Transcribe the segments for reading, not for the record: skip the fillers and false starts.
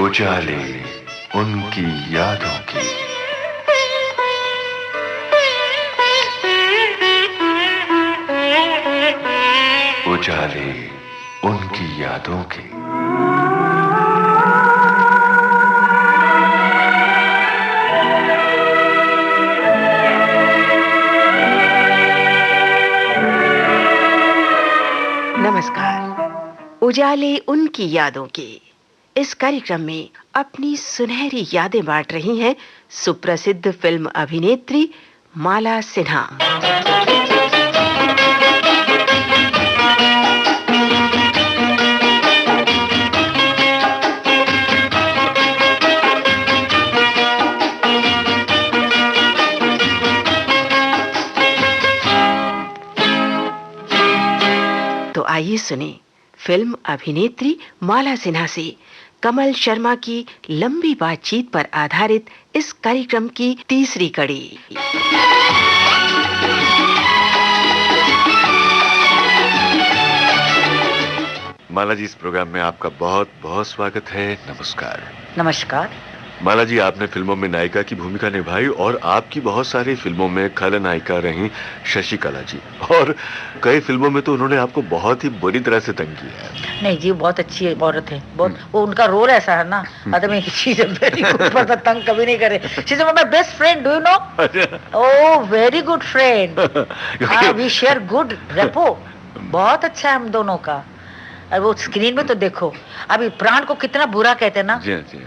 उजाले उनकी यादों की। उजाले उनकी यादों की। नमस्कार। उजाले उनकी यादों की इस कार्यक्रम में अपनी सुनहरी यादें बांट रही हैं सुप्रसिद्ध फिल्म अभिनेत्री माला सिन्हा। तो आइए सुने फिल्म अभिनेत्री माला सिन्हा से कमल शर्मा की लंबी बातचीत पर आधारित इस कार्यक्रम की तीसरी कड़ी। माला जी, इस प्रोग्राम में आपका बहुत बहुत स्वागत है। नमस्कार। नमस्कार। माला जी, आपने फिल्मों में नायिका की भूमिका निभाई और आपकी बहुत सारी फिल्मों में खलनायिका रही शशिकला जी, और कई फिल्मों में तो उन्होंने आपको बहुत ही बुरी तरह से तंग किया है। नहीं जी, बहुत अच्छी औरत है, बहुत वो उनका रोल ऐसा है ना, आदमी शी इज वेरी गुड पर तंग कभी नहीं करे। She is my best friend, do you know? Oh, very good friend. We share good rapport, बहुत अच्छा है हम दोनों का। और वो स्क्रीन में तो देखो, अभी प्राण को कितना बुरा कहते हैं ना। जी जी।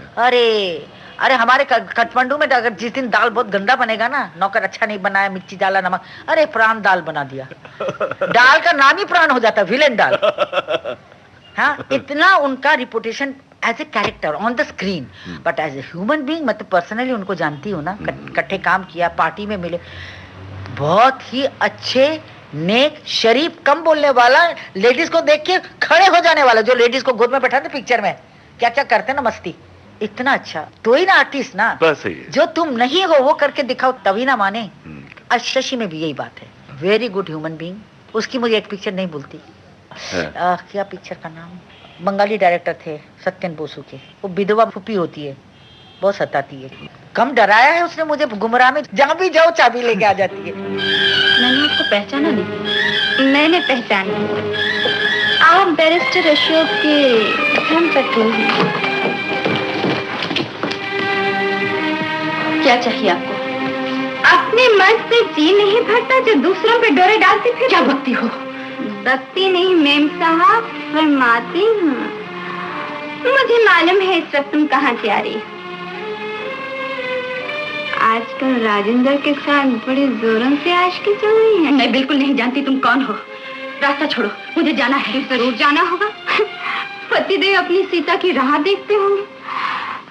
अरे हमारे काठमांडू में अगर जिस दिन दाल बहुत गंदा बनेगा ना, नौकर अच्छा नहीं बनाया, मिर्ची डाला, नमक, अरे प्राण दाल बना दिया। दाल का नाम ही प्राण हो जाता, विलेन दाल। हाँ, इतना उनका reputation as a character on the screen, but as a human being, मतलब पर्सनली उनको जानती हूँ ना, इकट्ठे काम किया, पार्टी में मिले, बहुत ही अच्छे, नेक, शरीफ, कम बोलने वाला, लेडीज को देख के खड़े हो जाने वाला, जो लेडीज को गोद में बैठाते पिक्चर में, क्या क्या करते ना मस्ती, इतना अच्छा। तो ही ना आर्टिस्ट ना, बस है। जो तुम नहीं हो वो करके दिखाओ तभी ना माने। आज शशि में भी यही बात है, वेरी गुड ह्यूमन बीइंग। उसकी मुझे एक पिक्चर नहीं भूलती, क्या पिक्चर का नाम, बंगाली डायरेक्टर थे सत्यन बोसु के, वो विधवा फूफी होती है, बहुत सताती है, कम डराया है उसने मुझे गुमराह में, जहाँ भी जाओ चाबी लेके आ जाती है। मैंने आपको पहचाना नहीं। मैंने पहचाना, आप बैरिस्टर अशोक के धर्मपत्नी हैं। क्या चाहिए आपको? अपने मन से जी नहीं भरता जो दूसरों पे डोरे डालती फिर। क्या बकती हो? बकती नहीं मेम साहब, फरमाती हूँ। मुझे मालूम है इस वक्त तुम कहाँ से आ रही हो। आजकल राजेंद्र के साथ बड़े जोरों से आशिकी चल रही है। मैं बिल्कुल नहीं जानती तुम कौन हो। रास्ता छोड़ो, मुझे जाना है। जरूर जाना होगा। पतिदेव अपनी सीता की राह देखते होंगे।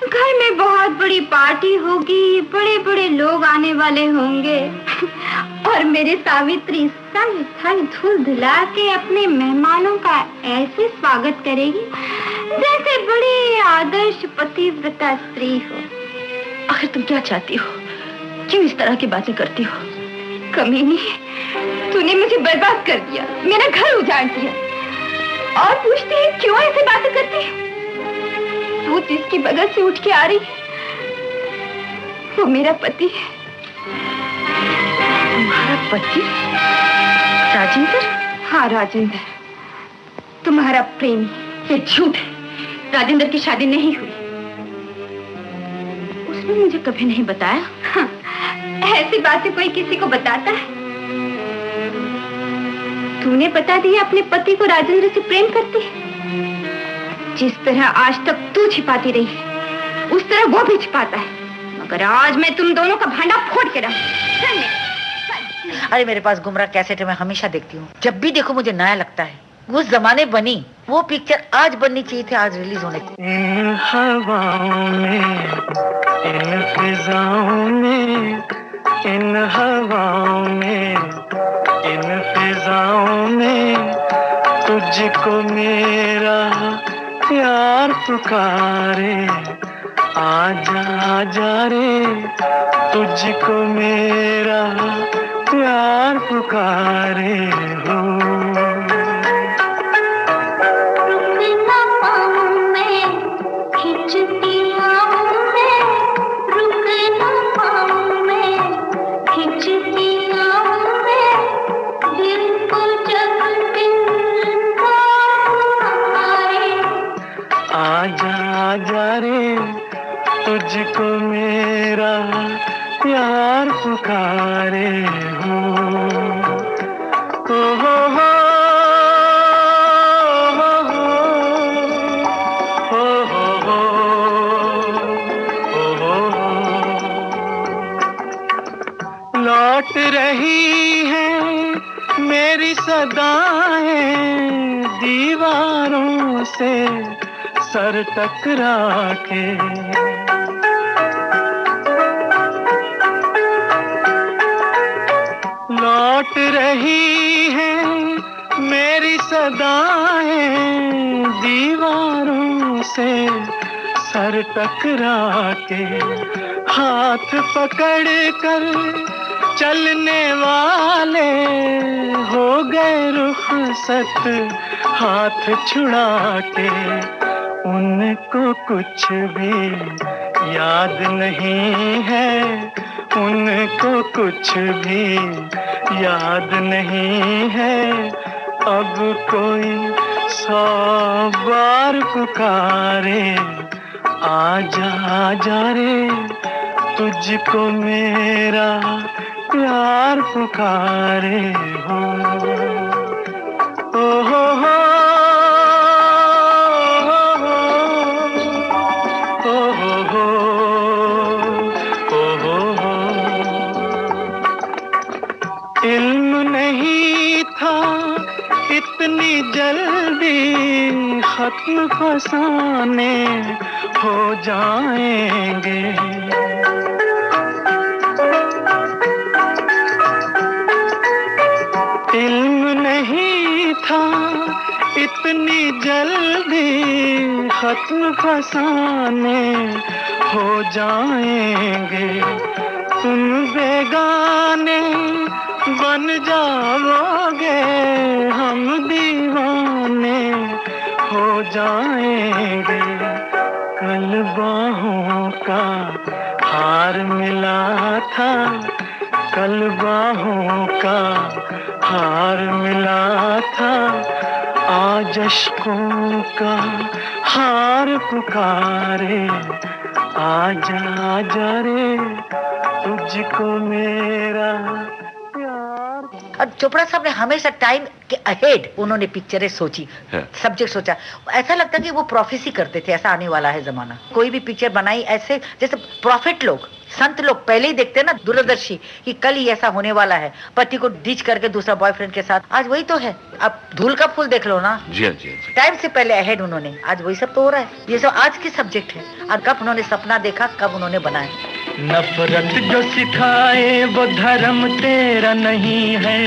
घर में बहुत बड़ी पार्टी होगी, बड़े बड़े लोग आने वाले होंगे, और मेरी सावित्री सज धज धूल धुला के अपने मेहमानों का ऐसे स्वागत करेगी जैसे बड़ी आदर्श पतिव्रता स्त्री हो। आखिर तुम क्या चाहती हो? क्यों इस तरह की बातें करती हो? कमीनी, तूने मुझे बर्बाद कर दिया, मेरा घर उजाड़ दिया, और पूछती है क्यों ऐसी बातें करती है? तू जिसकी बगल से उठ के आ रही है वो मेरा पति है। तुम्हारा पति? राजेंद्र? हाँ, राजेंद्र, तुम्हारा प्रेमी। ये झूठ है, राजेंद्र की शादी नहीं हुई। उसने मुझे कभी नहीं बताया। हाँ, ऐसी बातें कोई किसी को बताता है? तूने बता दिया अपने पति को राजेंद्र से प्रेम करती है। जिस तरह आज तक तू छिपाती रही है, उस तरह वो भी छिपाता है, मगर आज मैं तुम दोनों का भांडा फोड़ के रहूं। अरे मेरे पास गुमराह कैसेट है, मैं हमेशा देखती हूँ, जब भी देखो मुझे नया लगता है। उस जमाने बनी वो पिक्चर आज बननी चाहिए थी, आज रिलीज होने चाहिए। इन हवाओं में, इन फिजाओं में, इन हवाओं में, इन फिजाओं में तुझको मेरा प्यार पुकारे। आजा आजा रे, तुझको मेरा प्यार पुकारे हो। रुक ना पाऊं मैं, खिंचती आजा रे, तुझको मेरा प्यार पुकारे हो। हो हो हो लौट रही है मेरी सदाएं दीवारों से सर टकरा के। लौट रही है मेरी सदाएं दीवारों से सर टकरा के। हाथ पकड़ कर चलने वाले हो गए रुखसत हाथ छुड़ा के। उनको कुछ भी याद नहीं है, उनको कुछ भी याद नहीं है। अब कोई 100 बार पुकारे, आजा आजा रे, तुझको मेरा प्यार पुकारे हो। ओ हो हो इल्म नहीं था इतनी जल्दी खत्म फसाने हो जाएंगे। इल्म नहीं था इतनी जल्दी खत्म फसाने हो जाएंगे। तुम बेगाने बन जाओगे, हम दीवाने हो जाएंगे। कल बाहों का हार मिला था, कल बाहों का हार मिला था। आज अश्कों का हार पुकारे, आजा आजा रे, तुझको मेरा प्यार। और चोपड़ा साहब ने हमेशा टाइम के अहेड उन्होंने पिक्चरें सोची, सब्जेक्ट सोचा। ऐसा लगता कि वो प्रोफेसी करते थे, ऐसा आने वाला है जमाना। कोई भी पिक्चर बनाई ऐसे जैसे प्रॉफिट लोग, संत लोग पहले ही देखते हैं ना, दूरदर्शी, कि कल ही ऐसा होने वाला है, पति को डिच करके दूसरा बॉयफ्रेंड के साथ। आज वही तो है। अब धूल का फूल देख लो ना, जी हाँ, जी हाँ। टाइम से पहले अहेड उन्होंने, आज वही सब तो हो रहा है। ये सब आज के सब्जेक्ट है। और कब उन्होंने सपना देखा, कब उन्होंने बनाया। नफरत जो सिखाए वो धर्म तेरा नहीं है,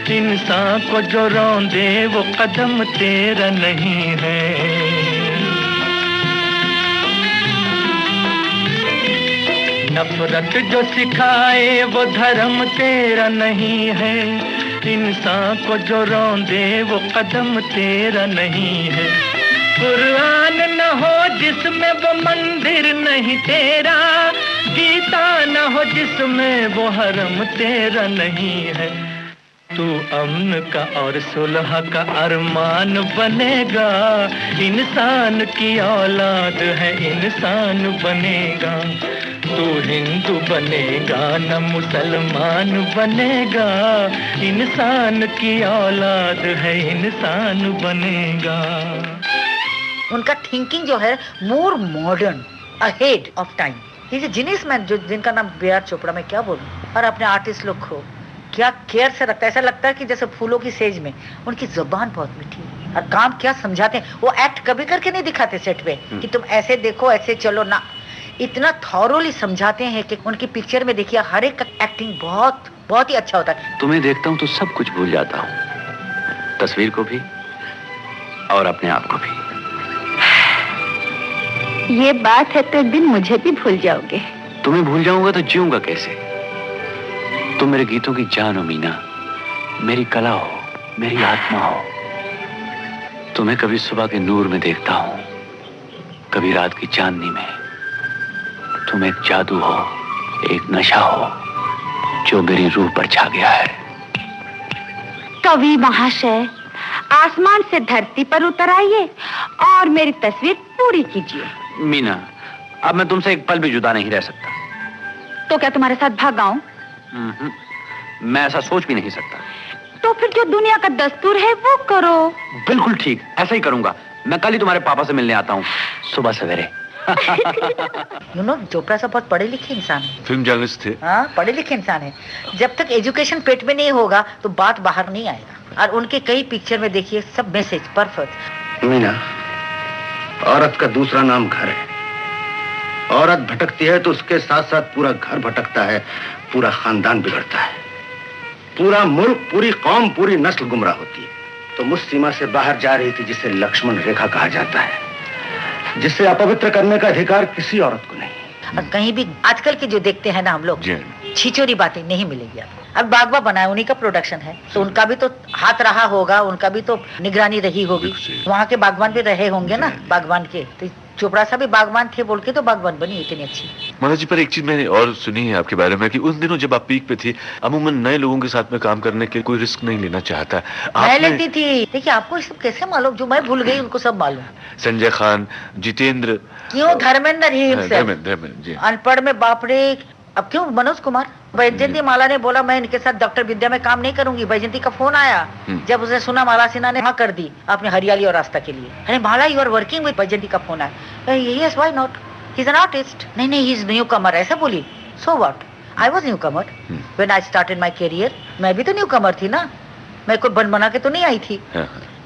इंसान को जो रौंदे वो कदम तेरा नहीं है। नफरत जो सिखाए वो धर्म तेरा नहीं है, इंसान को जो रौंदे वो कदम तेरा नहीं है। कुरान न हो जिसमें वो मंदिर नहीं तेरा, गीता न हो जिसमें वो हरम तेरा नहीं है। तू अमन का और सुलह का अरमान बनेगा, इंसान की औलाद है इंसान बनेगा। तू हिंदू बनेगा न मुसलमान बनेगा, इंसान की औलाद है इंसान बनेगा। उनका थिंकिंग जो है मोर मॉडर्न, अहेड ऑफ टाइम। ये जीनियस मैन जो जिनका नाम बी.आर. चोपड़ा, मैं क्या बोलूं। और अपने आर्टिस्ट लोग को क्या केयर से रखता है। ऐसा लगता है कि जैसे फूलों की सेज में उनकी जुबान बहुत मीठी है और काम क्या समझाते हैं। वो एक्ट कभी करके नहीं दिखाते सेट पे कि तुम ऐसे देखो ऐसे चलो ना, इतना थॉरोली समझाते हैं कि उनकी पिक्चर में देखिए हर एक एक्टिंग बहुत बहुत ही अच्छा होता है। तुम्हें देखता हूँ तो सब कुछ भूल जाता हूँ, तस्वीर को भी और अपने आप को भी। ये बात है तो एक दिन मुझे भी भूल जाओगे। तुम्हें भूल जाऊंगा तो जीऊंगा कैसे? तुम मेरे गीतों की जान हो मीना, मेरी कला हो, मेरी आत्मा हो। तुम्हें कभी सुबह के नूर में देखता हूं, कभी रात की चांदनी में। तुम एक जादू हो, एक नशा हो जो मेरी रूह पर छा गया है। कवि महाशय, आसमान से धरती पर उतर आइए और मेरी तस्वीर पूरी कीजिए। मीना, अब मैं तुमसे एक पल भी जुदा नहीं रह सकता। तो क्या तुम्हारे साथ भाग आऊं? मैं ऐसा सोच भी नहीं सकता। तो फिर जो दुनिया का दस्तूर है वो करो। बिल्कुल ठीक, ऐसा ही करूंगा। मैं कल ही तुम्हारे पापा से मिलने आता हूँ, सुबह सवेरे। चोपड़ा साहब बहुत पढ़े लिखे इंसान है। फिल्म जर्नलिस्ट थे। हाँ, पढ़े लिखे इंसान है। जब तक एजुकेशन पेट में नहीं होगा तो बात बाहर नहीं आएगा। और उनके कई पिक्चर में देखिए सब मैसेज परफेक्ट। मीना, औरत का दूसरा नाम घर है। औरत भटकती है तो उसके साथ साथ पूरा घर भटकता है, पूरा खानदान बिगड़ता है, पूरा मुल्क, पूरी कौम, पूरी नस्ल गुमराह होती है। तो उस सीमा से बाहर जा रही थी जिसे लक्ष्मण रेखा कहा जाता है, जिसे अपवित्र करने का अधिकार किसी औरत को नहीं। और कहीं भी आजकल के जो देखते हैं ना हम लोग, छिचोरी बातें नहीं मिलेगी आपको। अब बागबा बनाए, उन्हीं का प्रोडक्शन है, तो उनका भी तो हाथ रहा होगा, उनका भी तो निगरानी रही होगी। वहाँ के बागवान भी रहे होंगे ना, बागवान के। तो चोपड़ा साहब भी बागवान थे बोल के तो बागवान बनी इतनी अच्छी। मनोज जी, पर एक चीज मैंने और सुनी है आपके बारे में कि उन दिनों जब आप पीक पे थी, अमूमन नए लोगों के साथ में काम करने के कोई रिस्क नहीं लेना चाहता। मैं लेती थी। देखिए, आपको ये सब कैसे मालूम? जो मैं भूल गई उनको सब मालूम। संजय खान, जितेंद्र, क्यों धर्मेंद्र ही धर्मेंद्र, अनपढ़ में बाप रे। अब क्यों मनोज कुमार, वैजयंती माला ने बोला मैं इनके साथ डॉक्टर विद्या में काम नहीं करूंगी। वैजयंती का फोन आया जब उसने सुना माला सिन्हा ने हाँ कर दी अपने हरियाली और रास्ता के लिए। अरे Mala, you are working with Vaijayanti का फोन आया। Yes, why not, he is an artist. नहीं, ही इज न्यू कमर, ऐसा बोली। So what, I was newcomer when I started my career. मैं भी तो न्यू कमर थी ना, मैं कोई बन बना के तो नहीं आई थी।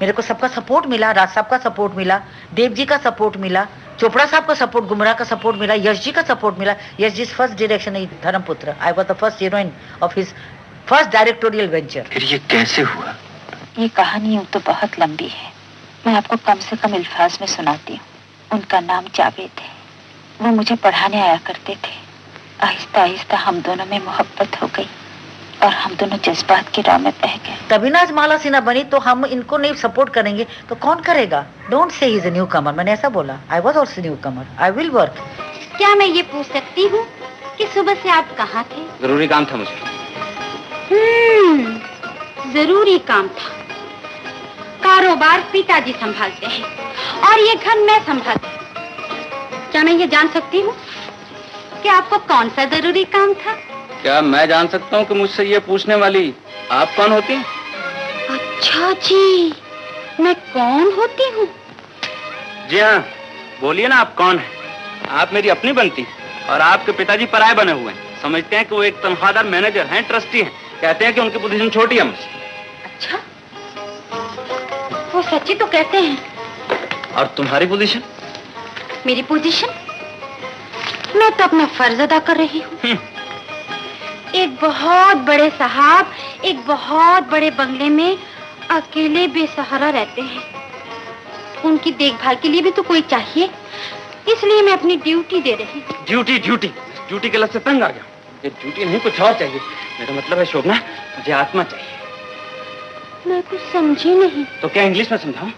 मेरे को सबका सपोर्ट मिला, राज साहब का सपोर्ट मिला, देव जी का सपोर्ट मिला, चोपड़ा साहब का सपोर्ट, गुमराह का सपोर्ट मिला, यश जी का सपोर्ट मिला। यश जी फर्स्ट डायरेक्शन है Dharmaputra. I was the first heroine of his first directorial venture. फिर ये कैसे हुआ? ये कहानी यूं तो बहुत लंबी है, मैं आपको कम से कम अल्फाज में सुनाती हूँ। उनका नाम जावेद है, वो मुझे पढ़ाने आया करते थे। आहिस्ता आहिस्ता हम दोनों में मोहब्बत हो गई और हम दोनों जज्बात की राह में बह गए। तभी ना आज माला सिन्हा बनी। तो हम इनको नहीं सपोर्ट करेंगे तो कौन करेगा? Don't say he is a new कमर। मैंने ऐसा बोला, I was also new Qamar, I will work. क्या मैं ये पूछ सकती हूँ कि सुबह से आप कहाँ थे? जरूरी काम था मुझे। जरूरी काम था। कारोबार पिताजी संभालते हैं और ये घर मैं संभालती हूँ। क्या मैं ये जान सकती हूँ कि आपको कौन सा जरूरी काम था? क्या मैं जान सकता हूँ कि मुझसे ये पूछने वाली आप कौन होती हैं? अच्छा जी, मैं कौन होती हूँ? जी हाँ, बोलिए ना, आप कौन हैं? आप मेरी अपनी बनती और आपके पिताजी पराये बने हुए हैं। समझते हैं कि वो एक तनख्वाहदार मैनेजर हैं, ट्रस्टी हैं। कहते हैं कि उनकी पोजीशन छोटी है मुझसे। अच्छा, वो सच्ची तो कहते हैं। और तुम्हारी पोजीशन? मेरी पोजीशन? मैं तो अपना फर्ज अदा कर रही हूँ। एक बहुत बड़े साहब एक बहुत बड़े बंगले में अकेले बेसहारा रहते हैं। उनकी देखभाल के लिए भी तो कोई चाहिए, इसलिए मैं अपनी ड्यूटी दे रही हूँ। ड्यूटी ड्यूटी ड्यूटी के लफ्ज़ से तंग आ गया। ये ड्यूटी नहीं, कुछ और चाहिए। मेरा मतलब है शोभना, मुझे आत्मा चाहिए। मैं कुछ समझी नहीं। तो क्या इंग्लिश में समझाऊं?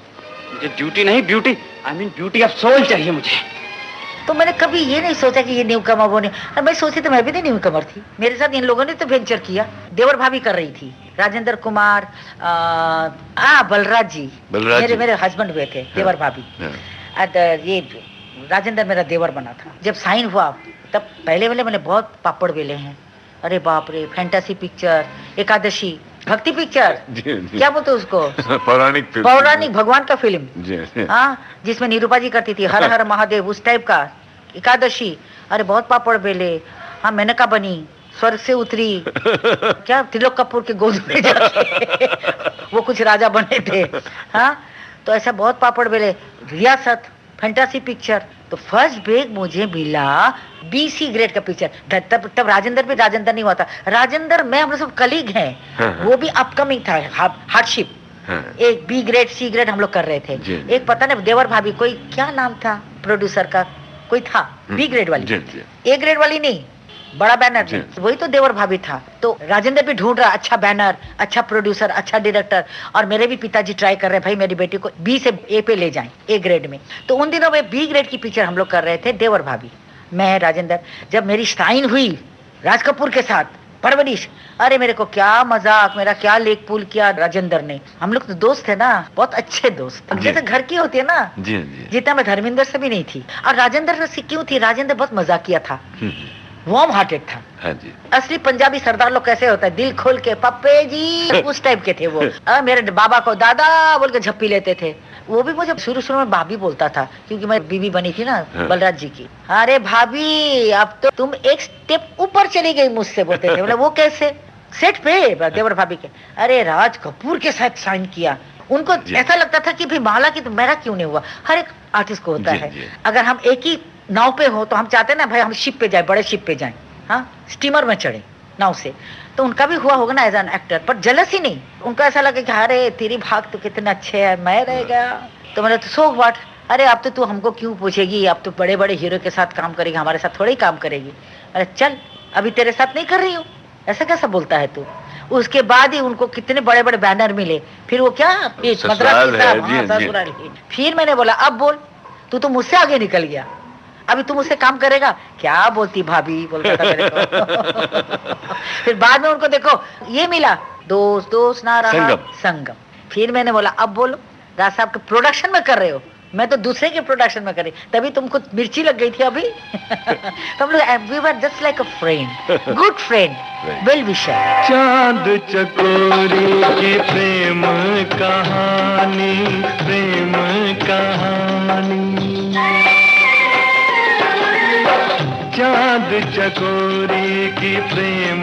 मुझे ड्यूटी नहीं, beauty, I mean beauty of soul चाहिए मुझे। तो मैंने कभी ये नहीं सोचा कि ये न्यू कमर वो नहीं। मैं सोची तो मैं भी नहीं न्यू कमर थी। मेरे साथ इन लोगों ने तो वेंचर किया। देवर भाभी कर रही थी, राजेंद्र कुमार, बलराज जी, मेरे हस्बैंड हुए थे। देवर भाभी, ये राजेंद्र मेरा देवर बना था। जब साइन हुआ तब पहले वाले मैंने बहुत पापड़ बेले हैं। अरे बाप रे, फैंटेसी पिक्चर, एकादशी, भक्ति पिक्चर, क्या बोलते उसको, पौराणिक भगवान का फिल्म, हाँ, जिसमें निरूपा जी करती थी हर हर महादेव, उस टाइप का। एकादशी, अरे बहुत पापड़ बेले। हाँ, मेनका बनी, स्वर्ग से उतरी, क्या त्रिलोक कपूर के गोद में जाके वो कुछ राजा बने थे। हाँ, तो ऐसा बहुत पापड़ बेले। रियासत, फैंटेसी पिक्चर। तो फर्स्ट ब्रेक मुझे मिला BC ग्रेड का पिक्चर। तब राजेंद्र भी राजेंद्र नहीं हुआ था। राजेंद्र में हम लोग सब कलीग हैं। वो भी अपकमिंग था, हार्डशिप। एक B ग्रेड C ग्रेड हम लोग कर रहे थे। एक पता नहीं देवर भाभी, कोई क्या नाम था प्रोड्यूसर का, कोई था B ग्रेड वाली, A ग्रेड वाली नहीं, बड़ा बैनर, वही तो देवर भाभी था। तो राजेंद्र भी ढूंढ रहा अच्छा बैनर, अच्छा प्रोड्यूसर, अच्छा डायरेक्टर। और मेरे भी पिताजी ट्राई कर रहे हैं, भाई मेरी बेटी को B से A पे ले जाएं, A ग्रेड में। तो उन दिनों में B ग्रेड की पिक्चर हम लोग कर रहे थे, देवर भाभी, मैं, राजेंद्र। जब मेरी साइन हुई राज कपूर के साथ परवरिश। अरे मेरे को क्या मजाक, मेरा क्या लेक पूल किया राजेंद्र ने। हम लोग तो दोस्त थे ना, बहुत अच्छे दोस्त, जैसे घर की होती है ना। जी जी। जितना मैं धर्मेंद्र से भी नहीं थी। और राजेंद्र से क्यों थी, राजेंद्र बहुत मजाकिया था, वार्म हार्टेड था। हाँ जी। असली पंजाबी सरदार लोग कैसे होता है, दिल खोल के पप्पे जी, उस टाइप के थे वो। मेरे बाबा को दादा बोल के झप्पी लेते थे। वो भी मुझे शुरू शुरू में भाभी बोलता था, क्योंकि मैं बीवी बनी थी ना बलराज जी की। अरे भाभी अब तो तुम एक स्टेप ऊपर चली गई मुझसे, बोलते थे। बोले वो कैसे? सेट पे देवर भाभी के, अरे राज कपूर के साथ साइन किया। उनको ऐसा लगता था कि भाई माला की तो मेरा क्यों नहीं हुआ। हर एक आर्टिस्ट को होता है, अगर हम एक ही नाव पे हो तो हम चाहते हैं ना भाई हम शिप पे जाए, बड़े शिप पे जाएं, हाँ स्टीमर में चढ़े नाव से। तो उनका भी हुआ होगा ना एज एन एक्टर, पर जलस ही नहीं। उनको ऐसा लगे कि अरे तेरी भाग तो कितने अच्छे है, मैं रह गया। तो मैंने तो सो व्हाट, अरे अब तो तू हमको क्यों पूछेगी, अब तो बड़े बड़े हीरो के साथ काम करेगी, हमारे साथ थोड़ा ही काम करेगी। अरे चल अभी तेरे साथ नहीं कर रही हूँ, ऐसा कैसा बोलता है तू। उसके बाद ही उनको कितने बड़े बड़े बैनर मिले। फिर वो क्या ससुराल। फिर मैंने बोला अब बोल, तू तो मुझसे आगे निकल गया, अभी तुम मुझसे काम करेगा। क्या बोलती भाभी, बोलता था मेरे को। फिर बाद में उनको देखो ये मिला, दोस्त दोस्त ना रहा संगम। फिर मैंने बोला अब बोलो, राज साहब के प्रोडक्शन में कर रहे हो, मैं तो दूसरे के प्रोडक्शन में कर रही, तभी तुमको मिर्ची लग गई थी अभी। तो हम लोग we were just like a friend, good friend, well wisher. Chand Chakori की प्रेम कहानी, प्रेम कहानी। चांद चकोरी की प्रेम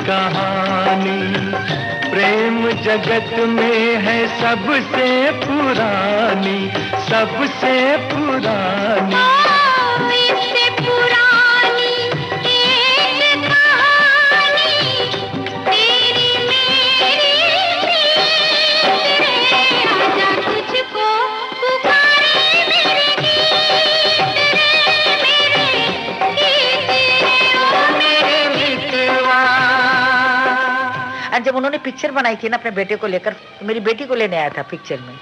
कहानी, प्रेम जगत में है सबसे पुरानी, सबसे पुरानी। इससे पुरानी एक कहानी, तेरी मेरी आजा तुझको पुकारे मेरे गीत रे, मेरे गीत रे ओ मेरे मितवा। और जब उन्होंने पिक्चर बनाई थी ना अपने बेटे को लेकर, मेरी बेटी को लेने आया था पिक्चर में।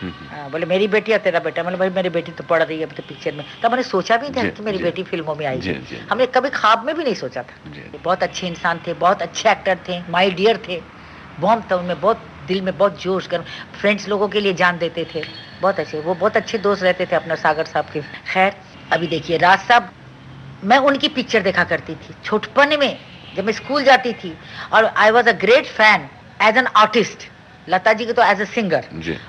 बोले मेरी बेटी है तेरा बेटा। मतलब भाई मेरी बेटी तो पढ़ रही है अभी तो पिक्चर में। तब मैंने सोचा भी था कि मेरी बेटी फिल्मों में आएगी, हमने कभी ख्वाब में भी नहीं सोचा था। बहुत अच्छे इंसान थे, बहुत अच्छे एक्टर थे, माय डियर थे, बॉम्ब था उनमें, बहुत दिल में बहुत जोश कर, फ्रेंड्स लोगों के लिए जान देते थे, बहुत अच्छे। वो बहुत अच्छे दोस्त रहते थे अपना सागर साहब के। खैर अभी देखिए राज साहब, मैं उनकी पिक्चर देखा करती थी छोटपन में जब मैं स्कूल जाती थी, और I was a great fan as an artist. Lata ji की तो एज ए सिंगर,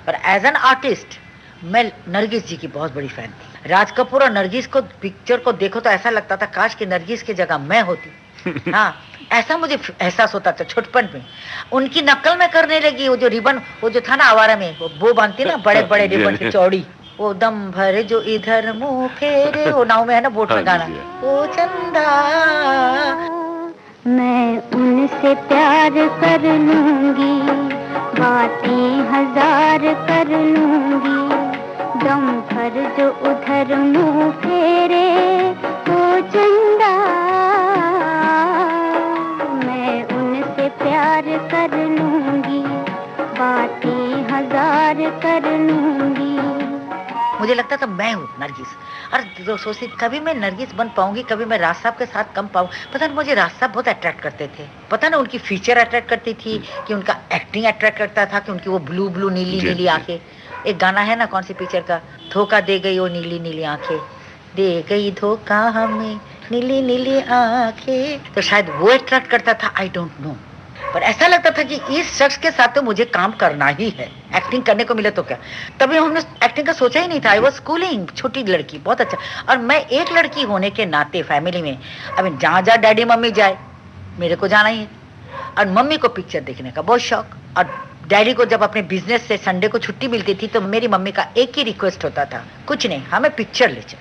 पर एज एन आर्टिस्ट मैं नरगिस जी की बहुत बड़ी फैन थी। राज कपूर और नरगिस को पिक्चर को देखो तो ऐसा लगता था काश कि नरगिस की जगह मैं होती। हाँ ऐसा मुझे एहसास होता था छोटपन में। उनकी नकल में करने लगी। वो जो रिबन, वो जो था ना आवारा में, वो बांधती ना बड़े बड़े रिबन की चौड़ी, वो दम भर जो इधर मुंह फेरे, वो नाव में है ना बोट में गाना, वो चंदा। मैं उनसे प्यार कर लूंगी, बातें हजार कर लूंगी, दम भर जो उधर मुंह फेरे वो चंदा। मैं उनसे प्यार कर लूंगी, बातें हजार कर लूंगी। मुझे लगता था मैं हूँ नरगिस। और सोचती कभी मैं नरगिस बन पाऊंगी, कभी मैं राज साहब के साथ कम पाऊँ। पता नहीं मुझे राज साहब बहुत अट्रैक्ट करते थे। पता ना उनकी फीचर अट्रैक्ट करती थी कि उनका एक्टिंग अट्रैक्ट करता था, कि उनकी वो ब्लू ब्लू नीली नीली आंखें। एक गाना है ना कौन सी पिक्चर का, धोखा दे गई वो नीली नीली आंखें, दे गई धोखा हमें नीली नीली आंखें। तो शायद वो अट्रैक्ट करता था, आई डोंट नो। पर ऐसा लगता था कि इस शख्स के साथ तो मुझे काम करना ही है, एक्टिंग करने को मिले तो क्या। तभी हमने एक्टिंग का सोचा ही नहीं था। आई वाज स्कूलिंग, छोटी लड़की, बहुत अच्छा। और मैं एक लड़की होने के नाते फैमिली में, अभी जहाँ जहाँ डैडी मम्मी जाए मेरे को जाना ही है। और मम्मी को पिक्चर देखने का बहुत शौक, और डैडी को जब अपने बिजनेस से संडे को छुट्टी मिलती थी तो मेरी मम्मी का एक ही रिक्वेस्ट होता था, कुछ नहीं, हमें पिक्चर ले चल।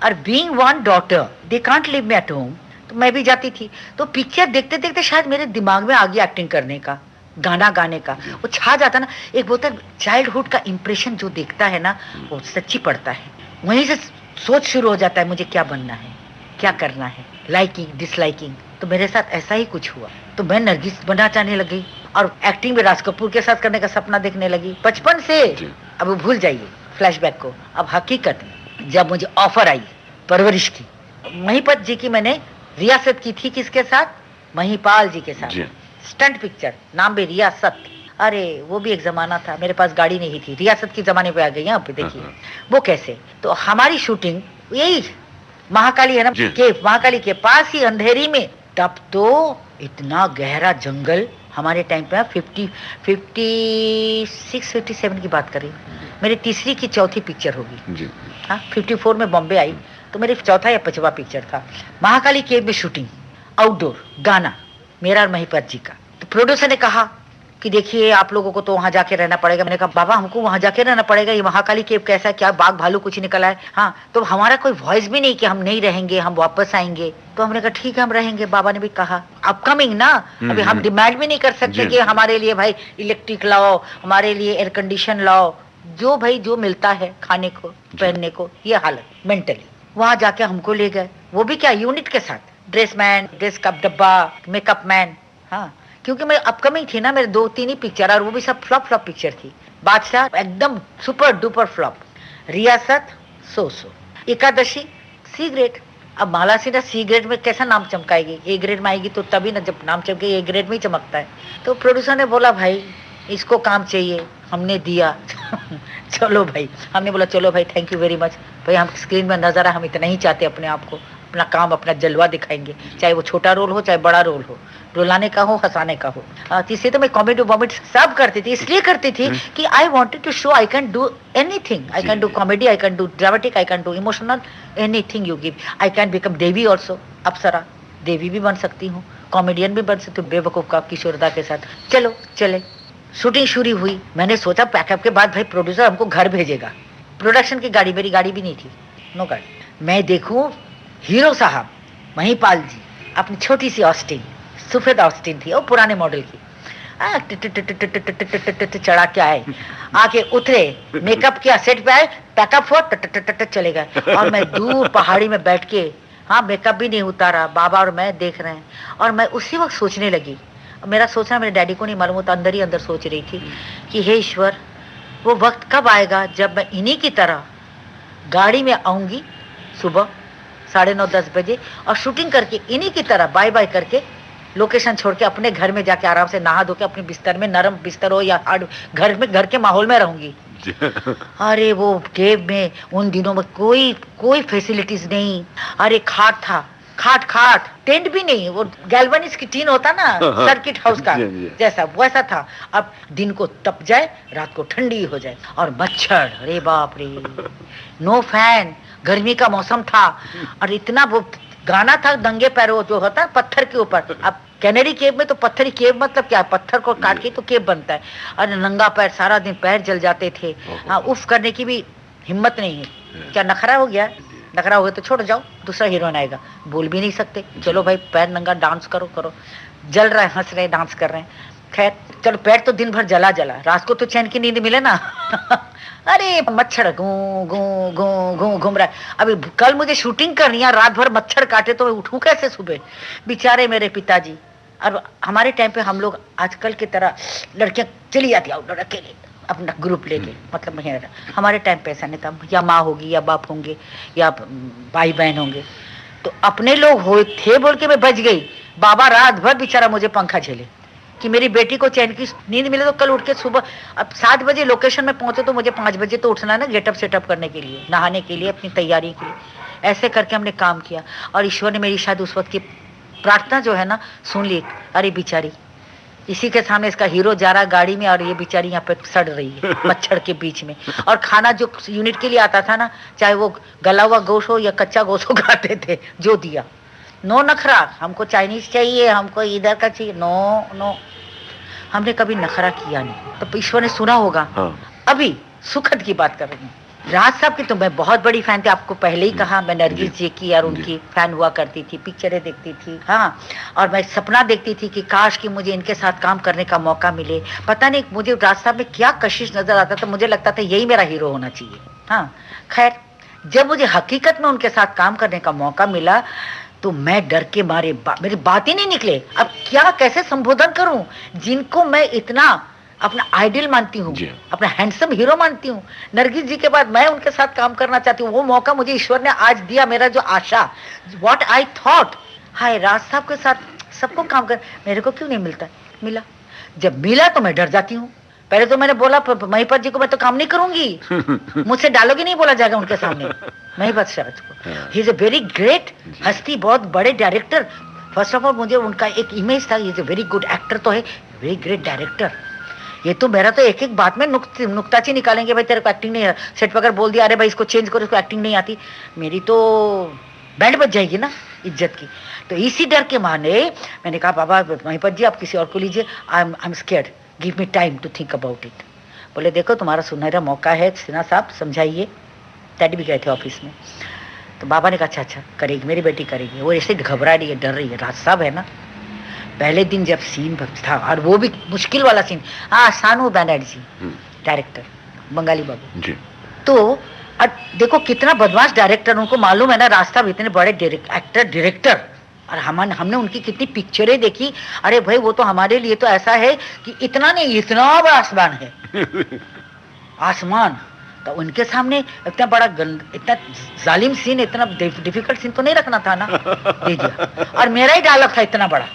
और being one daughter, they can't live me at home, तो मैं भी जाती थी। तो पिक्चर देखते देखते शायद मेरे दिमाग में आ गया एक्टिंग करने का, गाना गाने का, वो छा जाता ना। एक बोलता है चाइल्डहुड का इंप्रेशन जो देखता है ना वो सच्ची पड़ता है। वहीं से सोच शुरू हो जाता है मुझे क्या बनना है, क्या करना है, लाइकिंग डिसलाइकिंग। तो मेरे साथ ऐसा ही कुछ हुआ। तो मैं नरगिस बनना चाहने लगी और एक्टिंग में राज कपूर के साथ करने का सपना देखने लगी बचपन से। अब वो भूल जाइए फ्लैशबैक को। अब हकीकत में जब मुझे ऑफर आई परवरिश की, महिपत जी की, मैंने रियासत की थी किसके साथ, महिपाल जी के साथ जी। स्टंट पिक्चर, नाम भी रियासत। अरे वो भी एक जमाना था, मेरे पास गाड़ी नहीं थी, रियासत के जमाने पे आ गई यहाँ पे देखिए। वो कैसे, तो हमारी शूटिंग यही महाकाली है ना जी। केव, महाकाली के पास ही अंधेरी में। तब तो इतना गहरा जंगल, हमारे टाइम पे 56-57 की बात करें, मेरी तीसरी की चौथी पिक्चर होगी। जी। हाँ, 54 में बॉम्बे आई, तो मेरी चौथा या पांचवा पिक्चर था। महाकाली केव में शूटिंग, आउटडोर, गाना मेरा और महिपाल जी का। तो प्रोड्यूसर ने कहा कि देखिए आप लोगों को तो वहां जाके रहना पड़ेगा। मैंने कहा बाबा हमको वहां जाके रहना पड़ेगा, ये महाकाली केव कैसा है, क्या बाघ भालू कुछ निकला है? हाँ, तो हमारा कोई वॉइस भी नहीं कि हम नहीं रहेंगे, हम वापस आएंगे। तो हमने कहा ठीक है हम रहेंगे। बाबा ने भी कहा अपकमिंग ना, अभी हम डिमांड भी नहीं कर सकते कि हमारे लिए भाई इलेक्ट्रिक लाओ, हमारे लिए एयर कंडीशन लाओ, जो भाई जो मिलता है खाने को पहनने को, ये हालत मेंटली। वहां जाके हमको ले गए, वो भी क्या यूनिट के साथ, ड्रेस मैन, ड्रेस का डब्बा, मेकअप मैन। हाँ, क्योंकि मैं अपकमिंग थी ना, मेरे 2-3 ही पिक्चर, और वो भी सब फ्लॉप पिक्चर थी। बादशाह एकदम सुपर डुपर फ्लॉप, रियासत सो, एकादशी सी ग्रेड। अब माला सिन्हा सी ग्रेड में कैसा नाम चमकाएगी, ए ग्रेड में आएगी तो तभी ना, जब नाम चमके ए ग्रेड में ही चमकता है। तो प्रोड्यूसर ने बोला भाई इसको काम चाहिए, हमने दिया। चलो भाई, हमने बोला चलो भाई थैंक यू वेरी मच भाई, हम स्क्रीन में नजर आए, हम इतना ही चाहते अपने आप को, अपना काम अपना जलवा दिखाएंगे, चाहे वो छोटा रोल हो चाहे बड़ा रोल हो, रुलाने का हो हंसाने का हो। तीसरे तो मैं कॉमेडी वॉमेडी सब करती थी, इसलिए करती थी कि I wanted to show I can do anything, I can do comedy, I can do dramatic, I can do emotional, anything you give. I can become devi also, अप्सरा देवी भी बन सकती हूँ, कॉमेडियन भी बन सकती हूँ, बेवकूफ का किशोरदा के साथ। चलो चले, शूटिंग शुरू हुई। मैंने सोचा पैकअप के बाद भाई प्रोड्यूसर हमको घर भेजेगा, प्रोडक्शन की गाड़ी, मेरी गाड़ी भी नहीं थी, नो गाड़ी। मैं देखूं हीरो साहब महिपाल जी अपनी छोटी सी ऑस्टिन, सफेद ऑस्टिन थी, वो पुराने मॉडल की, चढ़ा के आए, आके उतरे, मेकअप किया, सेट पे आए, पैकअप हो, चले गए। और मैं दूर पहाड़ी में बैठ के, हाँ मेकअप भी नहीं उतारा, बाबा और मैं देख रहे हैं। और मैं उसी वक्त सोचने लगी, मेरा सोचना मेरे डैडी को नहीं मालूम होता, अंदर ही अंदर सोच रही थी कि हे ईश्वर, वो वक्त कब आएगा जब मैं इन्हीं की तरह गाड़ी में आऊंगी सुबह 9:30-10 बजे, और शूटिंग करके इन्हीं की तरह बाय बाय करके लोकेशन छोड़ के अपने घर में जाके आराम से नहा धो के अपने बिस्तर में, नरम बिस्तर हो या हार्ड, घर के माहौल में रहूंगी। अरे वो केव में उन दिनों में कोई फैसिलिटीज नहीं। अरे खाट था, खाट टेंट भी नहीं, वो गैल्वेनिक की टीन होता ना सर्किट हाउस का जैसा, वैसा था। अब दिन को तप जाए, रात को ठंडी हो जाए, और मच्छर, अरे बाप रे, नो फैन, गर्मी का मौसम था। और इतना वो गाना था दंगे पैरों जो होता है पत्थर के ऊपर। अब कैनेरी केव में तो पत्थरी केव मतलब क्या, पत्थर को काट के तो केव बनता है। और नंगा पैर, सारा दिन पैर जल जाते थे। हाँ, उफ करने की भी हिम्मत नहीं है। क्या नखरा हो गया, नखरा हो गया तो छोड़ जाओ, दूसरा हीरोइन आएगा, बोल भी नहीं सकते, चलो भाई पैर नंगा डांस करो, जल रहे, हंस रहे, डांस कर रहे हैं। खैर चलो, पैर तो दिन भर जला, रात को तो चैन की नींद मिले ना। अरे मच्छर घूम रहा है। अभी कल मुझे शूटिंग करनी है, रात भर मच्छर काटे तो मैं उठूं कैसे सुबह? बेचारे मेरे पिताजी। और हमारे टाइम पे हम लोग आजकल की तरह लड़कियां चली जाती आउटडोर अकेले, अपना ग्रुप लेके, मतलब हमारे टाइम पे ऐसा नहीं था, या माँ होगी या बाप होंगे या भाई बहन होंगे, तो अपने लोग हो थे बोल के मैं बच गई। बाबा रात भर बेचारा मुझे पंखा झेले कि मेरी बेटी को चैन की नींद मिले। तो कल उठ के सुबह, अब 7 बजे लोकेशन में पहुंचे तो मुझे 5 बजे तो उठना ना, गेटअप सेटअप करने के लिए, नहाने के लिए, अपनी तैयारी के लिए। ऐसे करके हमने काम किया, और ईश्वर ने मेरी शायद उस वक्त की प्रार्थना जो है ना सुन ली। अरे बेचारी, इसी के सामने इसका हीरो जा रहा गाड़ी में, और ये बेचारी यहाँ पे सड़ रही है मच्छर के बीच में। और खाना जो यूनिट के लिए आता था ना, चाहे वो गला हुआ गोश्त हो या कच्चा गोश्त हो, खाते थे जो दिया। नो नखरा, हमको चाइनीज चाहिए, हमको इधर का चाहिए, नो, हमने कभी नखरा किया नहीं। तो ईश्वर ने सुना होगा। अभी सुखद की बात कर रही हूँ। राज साहब की तो मैं बहुत बड़ी फैन थी, आपको पहले ही कहा। मैं नरगिस जी की और उनकी फैन हुआ करती थी, पिक्चरें देखती थी। हाँ, और मैं सपना देखती थी कि काश कि मुझे इनके साथ काम करने का मौका मिले। पता नहीं मुझे राज साहब में क्या कशिश नजर आता था, मुझे लगता था यही मेरा हीरो होना चाहिए। हाँ, खैर जब मुझे हकीकत में उनके साथ काम करने का मौका मिला तो मैं डर के मारे मेरी बात ही नहीं निकले। अब क्या कैसे संबोधन करूं जिनको मैं इतना अपना आइडियल मानती हूँ, अपना हैंडसम हीरो मानती हूँ। नरगिस जी के बाद मैं उनके साथ काम करना चाहती हूँ। वो मौका मुझे ईश्वर ने आज दिया। मेरा जो आशा, व्हाट आई थॉट, हाय राज साहब के साथ सबको काम कर, मेरे को क्यों नहीं मिलता? मिला। जब मिला तो मैं डर जाती हूँ। पहले तो मैंने बोला महिपत जी को मैं तो काम नहीं करूंगी, मुझसे डायलॉग ही नहीं बोला जाएगा उनके सामने। महिपत शाह को, he is a very great हस्ती, बहुत बड़े डायरेक्टर। फर्स्ट ऑफ ऑल मुझे उनका एक इमेज था, he is a very good actor तो है, वेरी ग्रेट डायरेक्टर। ये तो मेरा तो एक एक बात में नुक्ताची निकालेंगे, भाई तेरे को एक्टिंग नहीं है। सेट पर अगर बोल दिया अरे भाई इसको चेंज करो, इसको एक्टिंग नहीं आती, मेरी तो बैंड बज जाएगी ना इज्जत की। तो इसी डर के माने मैंने कहा बाबा महिपत जी आप किसी और को लीजिए, I am scared, give me time to think about it. बोले देखो तुम्हारा सुनहरा मौका है सिन्हा साहब, समझाइए। डैडी भी गए थे ऑफिस में। तो बाबा ने कहा अच्छा करेगी, मेरी बेटी करेगी। वो ऐसे घबरा रही है, डर रही है, राज साहब है ना। पहले दिन जब सीन था, और वो भी मुश्किल वाला सीन, हाँ सानू बैनर्जी डायरेक्टर, बंगाली बाबू जी। तो देखो कितना बदमाश डायरेक्टर, उनको मालूम है ना राज साहब इतने बड़े एक्टर डायरेक्टर, और हमने उनकी कितनी पिक्चरें देखी। अरे भाई वो तो हमारे लिए तो ऐसा है कि इतना नहीं इतना बड़ा आसमान है आसमान। तो उनके सामने इतना बड़ा इतना जालिम सीन, इतना डिफिकल्ट सीन तो नहीं रखना था ना, दे दिया। और मेरा ही डायलॉग था इतना बड़ा,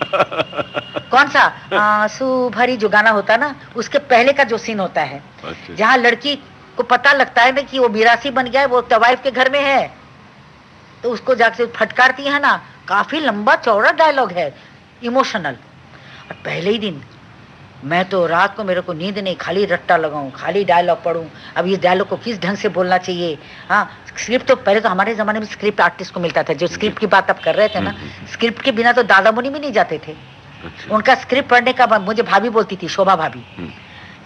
कौन सा आंसू भरी जो गाना होता है ना, उसके पहले का जो सीन होता है, जहाँ लड़की को पता लगता है ना कि वो मिरासी बन गया है, वो तवाइफ के घर में है, तो उसको जाके फटकारती है ना। काफी लंबा चौड़ा डायलॉग है, इमोशनल। और पहले ही दिन मैं तो रात को मेरे को नींद नहीं, खाली रट्टा लगाऊं, खाली डायलॉग पढ़ूं, अब इस डायलॉग को किस ढंग से बोलना चाहिए। हाँ स्क्रिप्ट तो पहले तो हमारे जमाने में स्क्रिप्ट आर्टिस्ट को मिलता था, जो स्क्रिप्ट की बात आप कर रहे थे ना, स्क्रिप्ट के बिना तो दादा मुनि भी नहीं जाते थे। उनका स्क्रिप्ट पढ़ने का, मुझे भाभी बोलती थी, शोभा भाभी,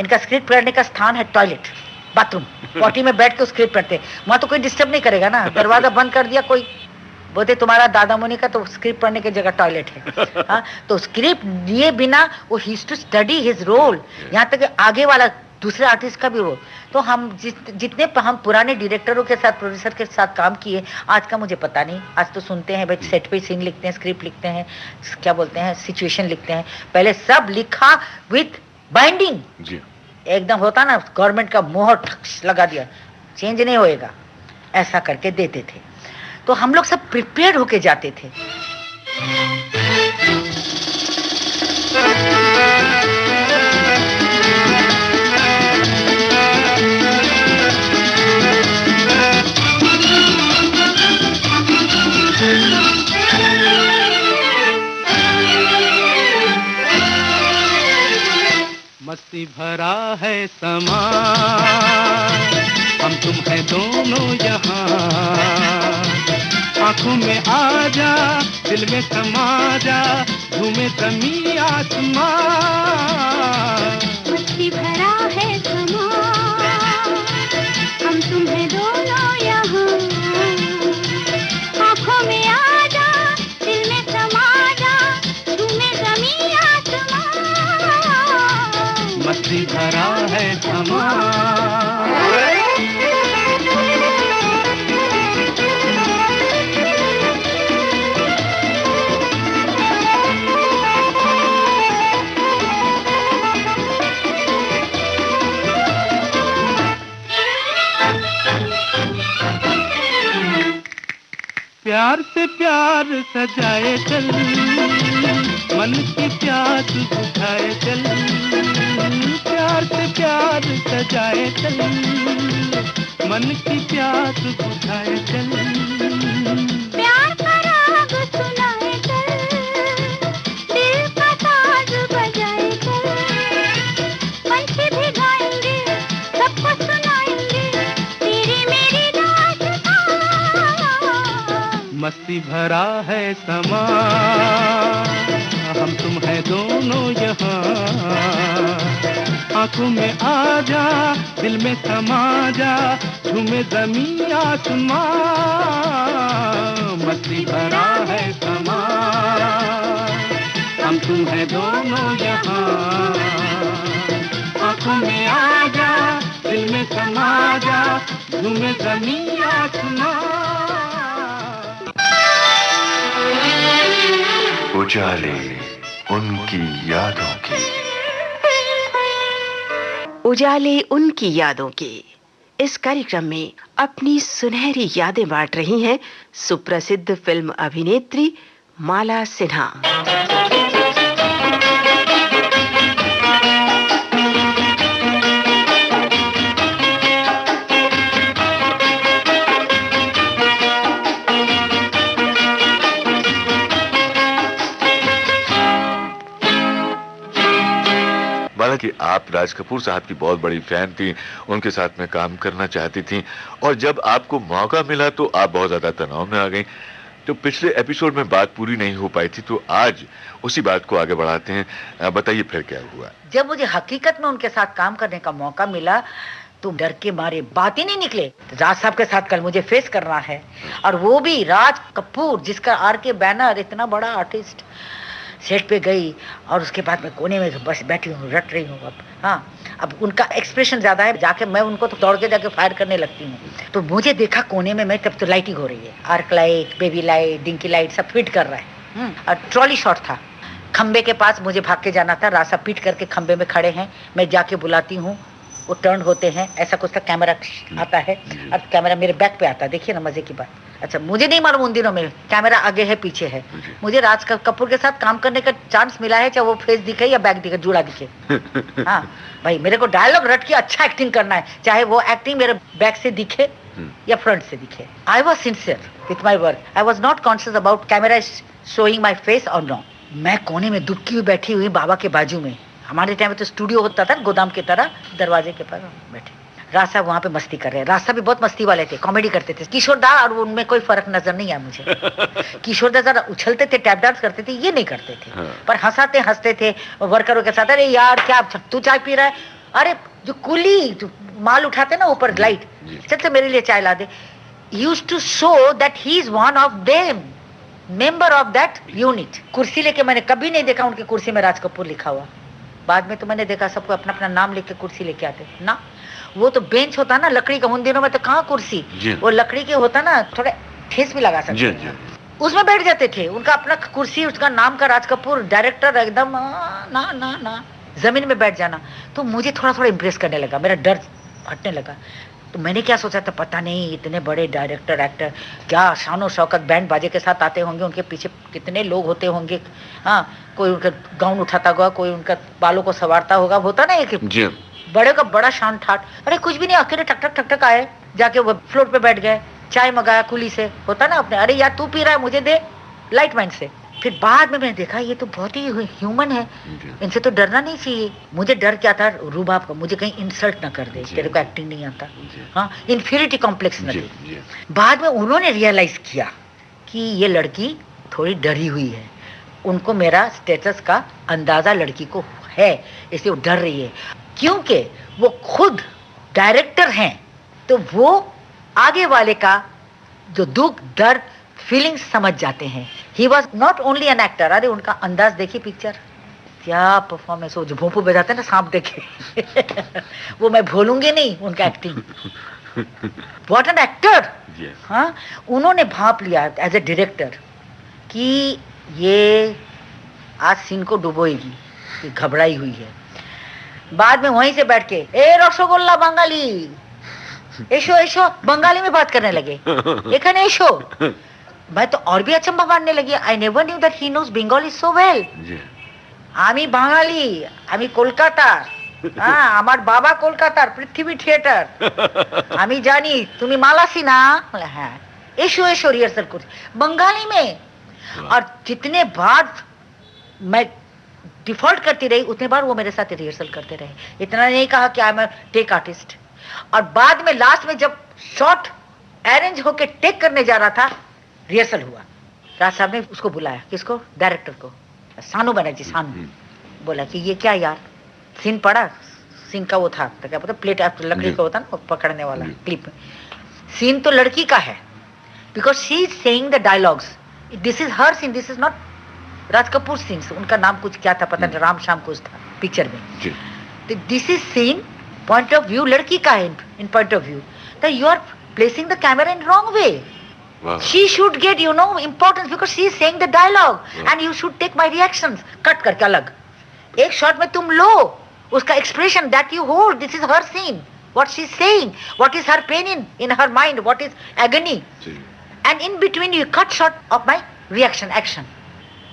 इनका स्क्रिप्ट पढ़ने का स्थान है टॉयलेट, बाथरूम, पॉटी में बैठ के स्क्रिप्ट पढ़ते। वहां तो कोई डिस्टर्ब नहीं करेगा ना, दरवाजा बंद कर दिया कोई, बोलते तुम्हारा दादा मुनि का तो स्क्रिप्ट पढ़ने की जगह टॉयलेट है। हाँ तो स्क्रिप्ट दिए बिना वो ही टू स्टडी हिज रोल, यहाँ तक आगे वाला दूसरे आर्टिस्ट का भी रोल। तो हम जितने हम पुराने डायरेक्टरों के साथ, प्रोड्यूसर के साथ काम किए, आज का मुझे पता नहीं। आज तो सुनते हैं भाई सेट पे सीन लिखते हैं, स्क्रिप्ट लिखते हैं, क्या बोलते हैं सिचुएशन लिखते हैं। पहले सब लिखा विथ बाइंडिंग, एकदम होता ना गवर्नमेंट का मोहर लगा दिया, चेंज नहीं होएगा, ऐसा करके देते थे। तो हम लोग सब प्रिपेयर होके जाते थे। मस्ती भरा है समा, हम तुम हैं दोनों यहाँ, आंखों में आ जा, दिल में समा जा, झूमे ज़मीं आसमां। मस्ती भरा है समा, हम तुम हैं दोनों यहाँ, आंखों में आ जा, दिल में समा जा, झूमे ज़मीं आसमां। मस्ती भरा है समा। प्यार से प्यार सजाए चल, मन की प्यास बुझाए चल, प्यार से प्यार सजाए चल, मन की प्यास बुझाए चल, प्यार का राग सुनाए चल, दिल का साज बजाए चल, पंछी भी गाएंगे, सबको सुनाएंगे, तेरी मेरी दास्तां। मस्ती भरा है समा, हम तुम हैं दोनों यहाँ, आंखों में आ जा, दिल में समा जा, झूमे ज़मीं आसमां। मस्ती भरा है समा, हम तुम हैं दोनों यहाँ, आंखों में आ जा, दिल में समा जा, झूमे ज़मीं आसमां। उजाले उनकी यादों की, उजाले उनकी यादों की। इस कार्यक्रम में अपनी सुनहरी यादें बांट रही हैं सुप्रसिद्ध फिल्म अभिनेत्री माला सिन्हा। जाना कि आप राज कपूर साहब की बहुत बड़ी फैन थी, उनके साथ में काम करना चाहती थी, और जब आपको मौका मिला तो आप बहुत ज्यादा तनाव में आ गई। तो पिछले एपिसोड में बात पूरी नहीं हो पाई थी, तो आज उसी बात को आगे बढ़ाते हैं। बताइए फिर क्या हुआ? जब मुझे हकीकत में उनके साथ काम करने का मौका मिला तो डर के मारे बात ही नहीं निकले। राज साहब के साथ कल मुझे फेस करना है, और वो भी राज कपूर, जिसका आर.के. बैनर, इतना बड़ा आर्टिस्ट। सेट पे गई और उसके बाद मैं कोने में बस बैठी हूँ, रट रही हूँ। अब उनका एक्सप्रेशन ज्यादा है, जाके मैं उनको तो दौड़ के जाके फायर करने लगती हूँ। तो मुझे देखा कोने में, मैं तब तो लाइटिंग हो रही है, arc light, baby light, dinky light सब फिट कर रहा है। और ट्रॉली शॉट था, खंबे के पास मुझे भाग के जाना था। रासा पीट करके खंबे में खड़े हैं, मैं जाके बुलाती हूँ, वो टर्न होते हैं, ऐसा कुछ था, कैमरा आता है और कैमरा मेरे बैक पे आता है। देखिए ना मजे की बात। अच्छा, मुझे नहीं मालूम उन दिनों में कैमरा आगे है पीछे है। मुझे राज कपूर के साथ काम करने का चांस मिला है, चाहे वो फेस दिखे या बैक दिखे, जुड़ा दिखे। हाँ भाई, मेरे को डायलॉग रट के अच्छा एक्टिंग करना है, चाहे वो एक्टिंग मेरे बैक से दिखे या फ्रंट से दिखे। I was sincere with my work, I was not conscious about camera showing my face और नॉट। मैं कोने में दुबकी हुई बैठी हुई बाबा के बाजू में। हमारे टाइम में तो स्टूडियो होता था गोदाम की तरह, दरवाजे के पास बैठे। राज साहब वहाँ पे मस्ती कर रहे हैं। राज साहब भी बहुत मस्ती वाले थे, कॉमेडी करते थे। किशोर दा और उनमें कोई फर्क नजर नहीं आया मुझे। किशोर दा जरा उछलते थे, टैप डांस करते थे, ये नहीं करते थे। पर हंसते थे वर्करों के साथ। अरे यार क्या तू चाय पी रहा है? अरे जो कुली जो माल उठाते ना ऊपर लाइट, चल मेरे लिए चाय ला दे। Used to show that he is one of them, member of that unit. कुर्सी लेके मैंने कभी नहीं देखा उनकी कुर्सी में राज कपूर लिखा हुआ। बाद में तो मैंने देखा सबको अपना अपना नाम लिख के कुर्सी लेके आते ना। वो तो बेंच होता ना लकड़ी का, उन दिनों में तो कहाँ कुर्सी, वो लकड़ी के होता ना, थोड़ा ठेस भी लगा सकते हैं, उसमें बैठ जाते थे। उनका अपना कुर्सी, उसका नाम का राज कपूर डायरेक्टर, एकदम ना ना ना जमीन में बैठ जाना। तो मुझे थोड़ा थोड़ा इम्प्रेस करने लगा, मेरा डर हटने लगा। तो मैंने क्या सोचा था पता नहीं, इतने बड़े डायरेक्टर एक्टर क्या शानो शौकत बैंड बाजे के साथ आते होंगे, उनके पीछे कितने लोग होते होंगे। हाँ, कोई उनका गाउन उठाता होगा, कोई उनका बालों को संवारता होगा, होता ना एक बड़े का बड़ा शान ठाट। अरे कुछ भी नहीं, अकेले ठक ठक ठक ठक आए, जाके वो फ्लोर पे बैठ गए, चाय मंगाया कुली से, होता ना अपने। अरे यार तू पी रहा है, मुझे दे, लाइट माइंड से। फिर बाद में मैंने देखा ये तो बहुत ही ह्यूमन है, इनसे तो डरना नहीं चाहिए। मुझे डर क्या था, रूबाब का, मुझे कहीं इंसल्ट ना कर दे, तेरे को एक्टिंग नहीं आता, हाँ इन्फीरियरिटी कॉम्प्लेक्स न दे। बाद में उन्होंने रियलाइज किया कि ये लड़की थोड़ी डरी हुई है, उनको मेरा स्टेटस का अंदाजा लड़की को है, इसलिए वो डर रही है। क्योंकि वो खुद डायरेक्टर हैं तो वो आगे वाले का जो दुख दर्द फीलिंग्स समझ जाते हैं। He was not only an actor. अरे उनका अंदाज देखिए, पिक्चर क्या परफॉर्मेंस हो, जो भोंपू बजाते हैं ना सांप देखे वो मैं भूलूंगी नहीं उनका एक्टिंग। What an actor. हाँ, उन्होंने भाप लिया एज ए डायरेक्टर कि ये आज सीन को डुबोएगी, कि घबराई हुई है। बाद में वहीं से बैठ के ए रसगोल्ला बंगाली, एशो एशो बंगाली में बात करने लगे, एखाने एशो। मैं तो और भी अचंभा मानने लगी। I never knew that he knows Bengali so well. आमी बाঙালি, आमी কলকাতার, হ্যাঁ আমার বাবা কলকাতার পৃথিবী থিয়েটার, আমি জানি তুমি মালাসি না, হ্যাঁ এসো এসো रिहर्सल कर बंगाली में। और जितने बार मैं डिफॉल्ट करती रही उतने बार वो मेरे साथ रिहर्सल करते रहे। इतना नहीं कहा कि आई एम टेक आर्टिस्ट। और बाद में लास्ट में जब शॉट अरेंज होके टेक करने जा रहा था, रिहर्सल हुआ, राज साहब ने उसको बुलाया, किसको, डायरेक्टर को, सानू बनर्जी, सानू। बोला कि ये क्या यार, सीन पड़ा, सीन का वो था तो क्या पता प्लेट लकड़ी का होता ना पकड़ने वाला क्लिप में। सीन तो लड़की का है, because she is saying the dialogues, this is her scene, this is not Raj Kapoor scene. उनका नाम कुछ क्या था पता नहीं, राम शाम कुछ था पिक्चर में। This is scene point of view लड़की का है, इन पॉइंट ऑफ व्यू। तो you are placing the camera in wrong way. She should get, you know, importance because she is saying the dialogue, and you should take my reactions. Cut करके अलग एक shot में तुम लो उसका expression that you hold. This is her scene, what she is saying, what is her pain in her mind, what is agony, and in between you cut shot of my reaction, action.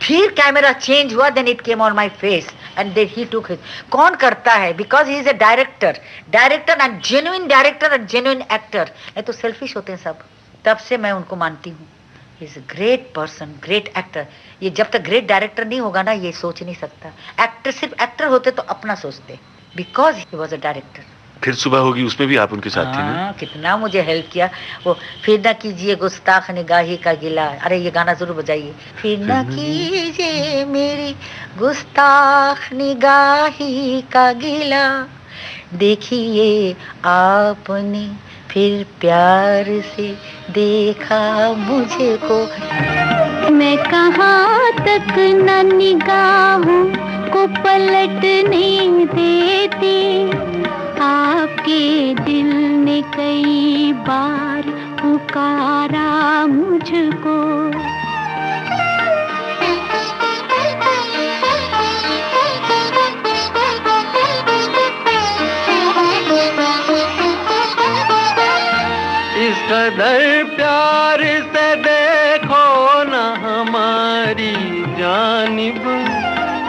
फिर camera change हुआ, then it came on my face and then he took it. कौन करता है? Because he is a director and genuine director and genuine actor. नहीं तो selfish होते हैं सब। तब से मैं उनको मानती हूँ is a great person, great actor. ये जब तक ग्रेट डायरेक्टर नहीं होगा ना, ये सोच नहीं सकता। एक्टर सिर्फ एक्टर होते तो अपना सोचते, because he was a director. फिर सुबह होगी उसमें भी आप उनके साथ थी ना? हाँ, कितना मुझे हेल्प किया वो। फिर न कीजिए गुस्ताख निगाही का गिला, अरे ये गाना जरूर बजाइए। फिर न कीजिए मेरी गुस्ताख निगाही का गिला, देखिए आपने फिर प्यार से देखा मुझको। मैं कहाँ तक न निगाहों को पलटने देती, आपके दिल ने कई बार पुकारा मुझको। इस कदर प्यार से देखो न हमारी जानिब,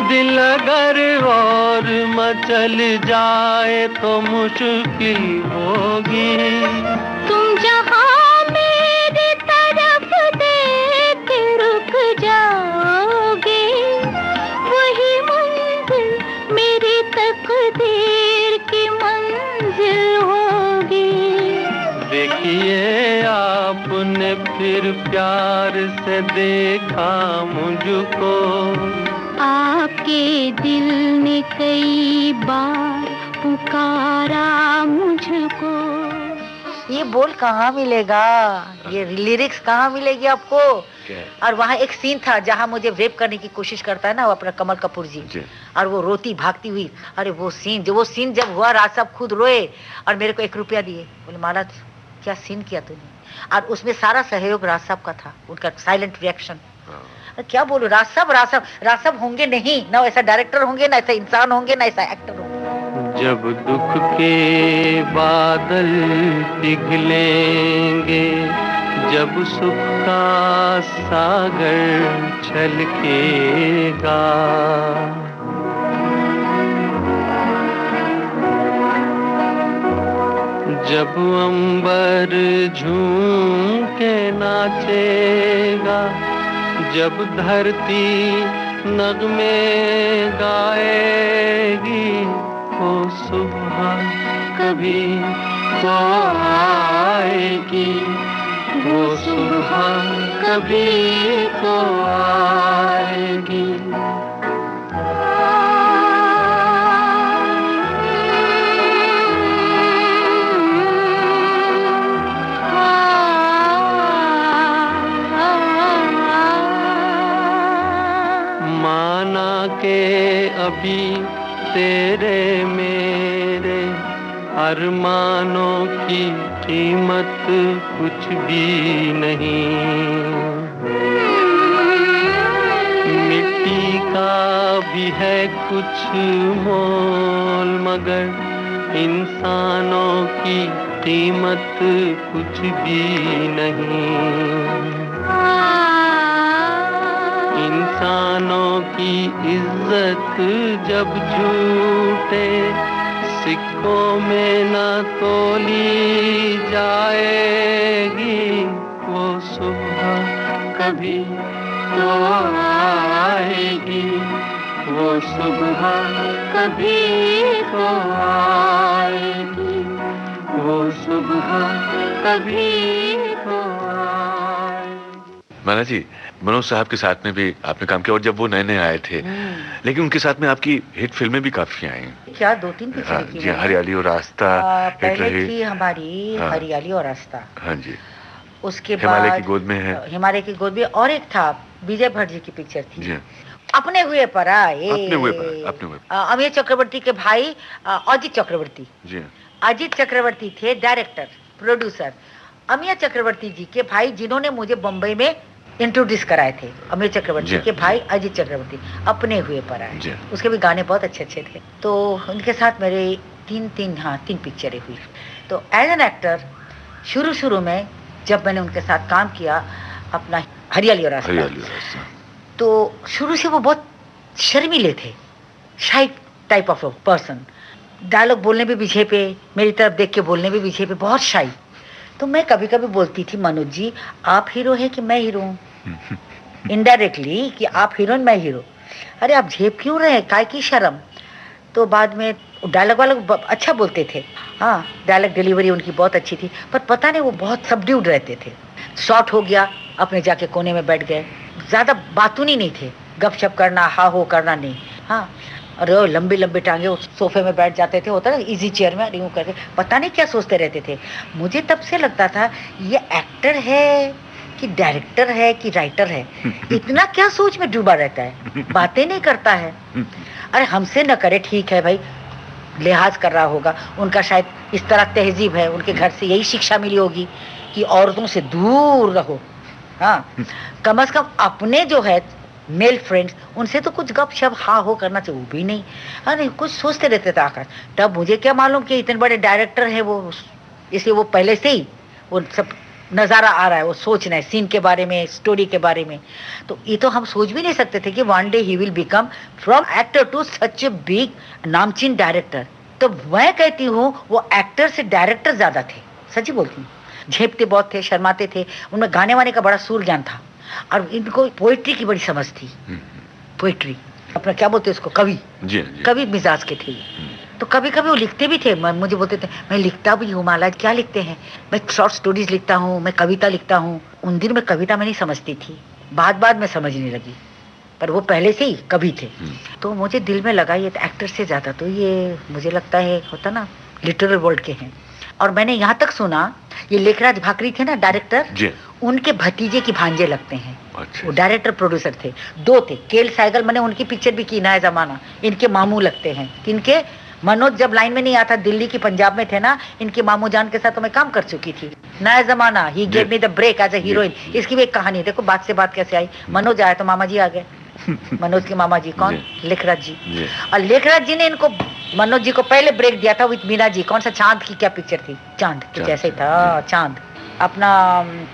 दिल अगर और मचल जाए तो मुश्किल होगी। तुम जहाँ मेरी तरफ देख रुक जाओगे, वही मंजिल मेरी तकदीर की मंजिल होगी। देखिए आपने फिर प्यार से देखा मुझको, आपके दिल ने कई बार पुकारा मुझको। ये बोल कहाँ मिलेगा, ये लिरिक्स कहाँ मिलेगी आपको? और वहाँ एक सीन था जहाँ मुझे रेप करने की कोशिश करता है ना वो अपना कमल कपूर जी, और वो रोती भागती हुई। अरे वो सीन जब हुआ, राज साहब खुद रोए और मेरे को 1 रुपया दिए, बोले माला क्या सीन किया तूने। और उसमें सारा सहयोग राज साहब का था, उनका साइलेंट रिएक्शन। क्या बोलूं, राज साहब होंगे नहीं ना, ऐसा डायरेक्टर होंगे ना, ऐसा इंसान होंगे ना, ऐसा एक्टर होंगे। जब दुख के बादल पिघलेंगे, जब सुख का सागर छलकेगा, जब अंबर झूम के नाचेगा, जब धरती नगमे गाएगी, वो सुबह कभी तो आएगी, वो सुबह कभी तो आएगी। माना के अभी तेरे मेरे अरमानों की कीमत कुछ भी नहीं, मिट्टी का भी है कुछ मोल, मगर इंसानों की कीमत कुछ भी नहीं। इंसानों की इज्जत जब झूठे सिक्कों में न तोली जाएगी, वो सुबह कभी तो आएगी, वो सुबह कभी तो आएगी, वो सुबह कभी तो आएगी। माला जी, मनोज साहब के साथ में भी आपने काम किया, और जब वो नए नए आए थे, लेकिन उनके साथ में आपकी हिट फिल्में भी काफी आई। क्या 2-3 पिक्चर की? जी, हरियाली और रास्ता पहले थी हमारी हरियाली और रास्ता। हाँ जी। उसके बाद हिमालय की गोद में है। हिमालय की गोद में, और एक था विजय भट्ट जी की पिक्चर थी जी। अपने हुए पर अमित चक्रवर्ती के भाई अजित चक्रवर्ती। जी। अजित चक्रवर्ती थे डायरेक्टर प्रोड्यूसर, अमित चक्रवर्ती जी के भाई जिन्होंने मुझे बम्बई में इंट्रोड्यूस कराए थे, अमित चक्रवर्ती के भाई अजित चक्रवर्ती अपने हुए पर आए। उसके भी गाने बहुत अच्छे अच्छे थे। तो उनके साथ मेरे तीन पिक्चरें हुई। तो एज एन एक्टर शुरू में जब मैंने उनके साथ काम किया अपना हरियाली और रास्ता, तो शुरू से वो बहुत शर्मीले थे, shy type of person, dialogue बोलने भी पीछे पे, मेरी तरफ देख के बोलने भी पीछे पे, बहुत शाई। तो मैं कभी कभी बोलती थी, मनोज जी आप हीरो हैं कि मैं हीरो हूँ, इनडायरेक्टली कि आप हीरोइन मैं हीरो। अरे आप झेप क्यों रहे, काय की शर्म। तो बाद में डायलॉग वाले अच्छा बोलते थे, हाँ डायलॉग डिलीवरी उनकी बहुत अच्छी थी, पर पता नहीं वो बहुत सबड्यूड रहते थे। शॉर्ट हो गया, अपने जाके कोने में बैठ गए, ज़्यादा बातूनी नहीं थे, गपशप करना हा हो करना नहीं। हाँ, और वो लंबे लंबे टांगे उस सोफे में बैठ जाते थे, होता ना इजी चेयर में रिमूव करके, पता नहीं क्या सोचते रहते थे। मुझे तब से लगता था ये एक्टर है कि डायरेक्टर है कि राइटर है, इतना क्या सोच में डूबा रहता है, बातें नहीं करता है। अरे हमसे न करे ठीक है भाई, लिहाज कर रहा होगा, उनका शायद इस तरह तहजीब है, उनके घर से यही शिक्षा मिली होगी कि औरतों से दूर रहो। हाँ, कम से कम अपने जो है मेल फ्रेंड्स उनसे तो कुछ गप शप हा हो करना चाहिए, वो भी नहीं। अरे कुछ सोचते रहते थे आकाश। तब मुझे क्या मालूम कि इतने बड़े डायरेक्टर है वो, इसलिए वो पहले से ही वो सब नज़ारा आ रहा है, वो सोच रहे हैं सीन के बारे में, स्टोरी के बारे में। तो ये तो हम सोच भी नहीं सकते थे कि one day he will become from actor to such a big नामचीन डायरेक्टर। तो मैं कहती हूँ वो एक्टर से डायरेक्टर ज़्यादा थे, सच्ची बोलती हूँ। झेपते बहुत थे, शर्माते थे, उनमें गाने वाने का बड़ा सूर ज्ञान था, और इनको पोइट्री की बड़ी समझ थी। पोइट्री अपना क्या बोलते उसको, कवि, कवि मिजाज के थे। तो कभी कभी वो लिखते भी थे, मुझे बोलते थे मैं लिखता भी हूँ। माला क्या लिखते हैं? मैं शॉर्ट स्टोरीज लिखता हूँ, मैं कविता लिखता हूँ। उन दिन में कविता मैं नहीं समझती थी, बाद में समझने लगी, पर वो पहले से ही कवि थे। तो मुझे दिल में लगा ये एक्टर से ज़्यादा तो ये मुझे लगता है होता ना लिटरल वर्ल्ड के हैं। और मैंने यहाँ तक सुना ये लेखराज भाकरी थे ना डायरेक्टर, उनके भतीजे की भांजे लगते हैं। अच्छा। वो डायरेक्टर प्रोड्यूसर थे, दो थे, केल साइगल, मैंने उनकी पिक्चर भी की, नया जमाना, इनके मामू लगते हैं। इनके मनोज जब लाइन में नहीं आता, दिल्ली की पंजाब में थे ना, इनके मामू जान के साथ तो मैं काम कर चुकी थी। नया जमाना, he gave me the break as a heroine. इसकी भी एक कहानी, देखो बात से बात कैसे आई। मनोज आया तो मामा जी आ गए। मनोज के मामा जी कौन? लेखराज जी। और लेखराज जी ने इनको मनोज जी को पहले ब्रेक दिया था विद मीना जी। कौन सा चांद की क्या पिक्चर थी? चांद के जैसे ही था, चांद। अपना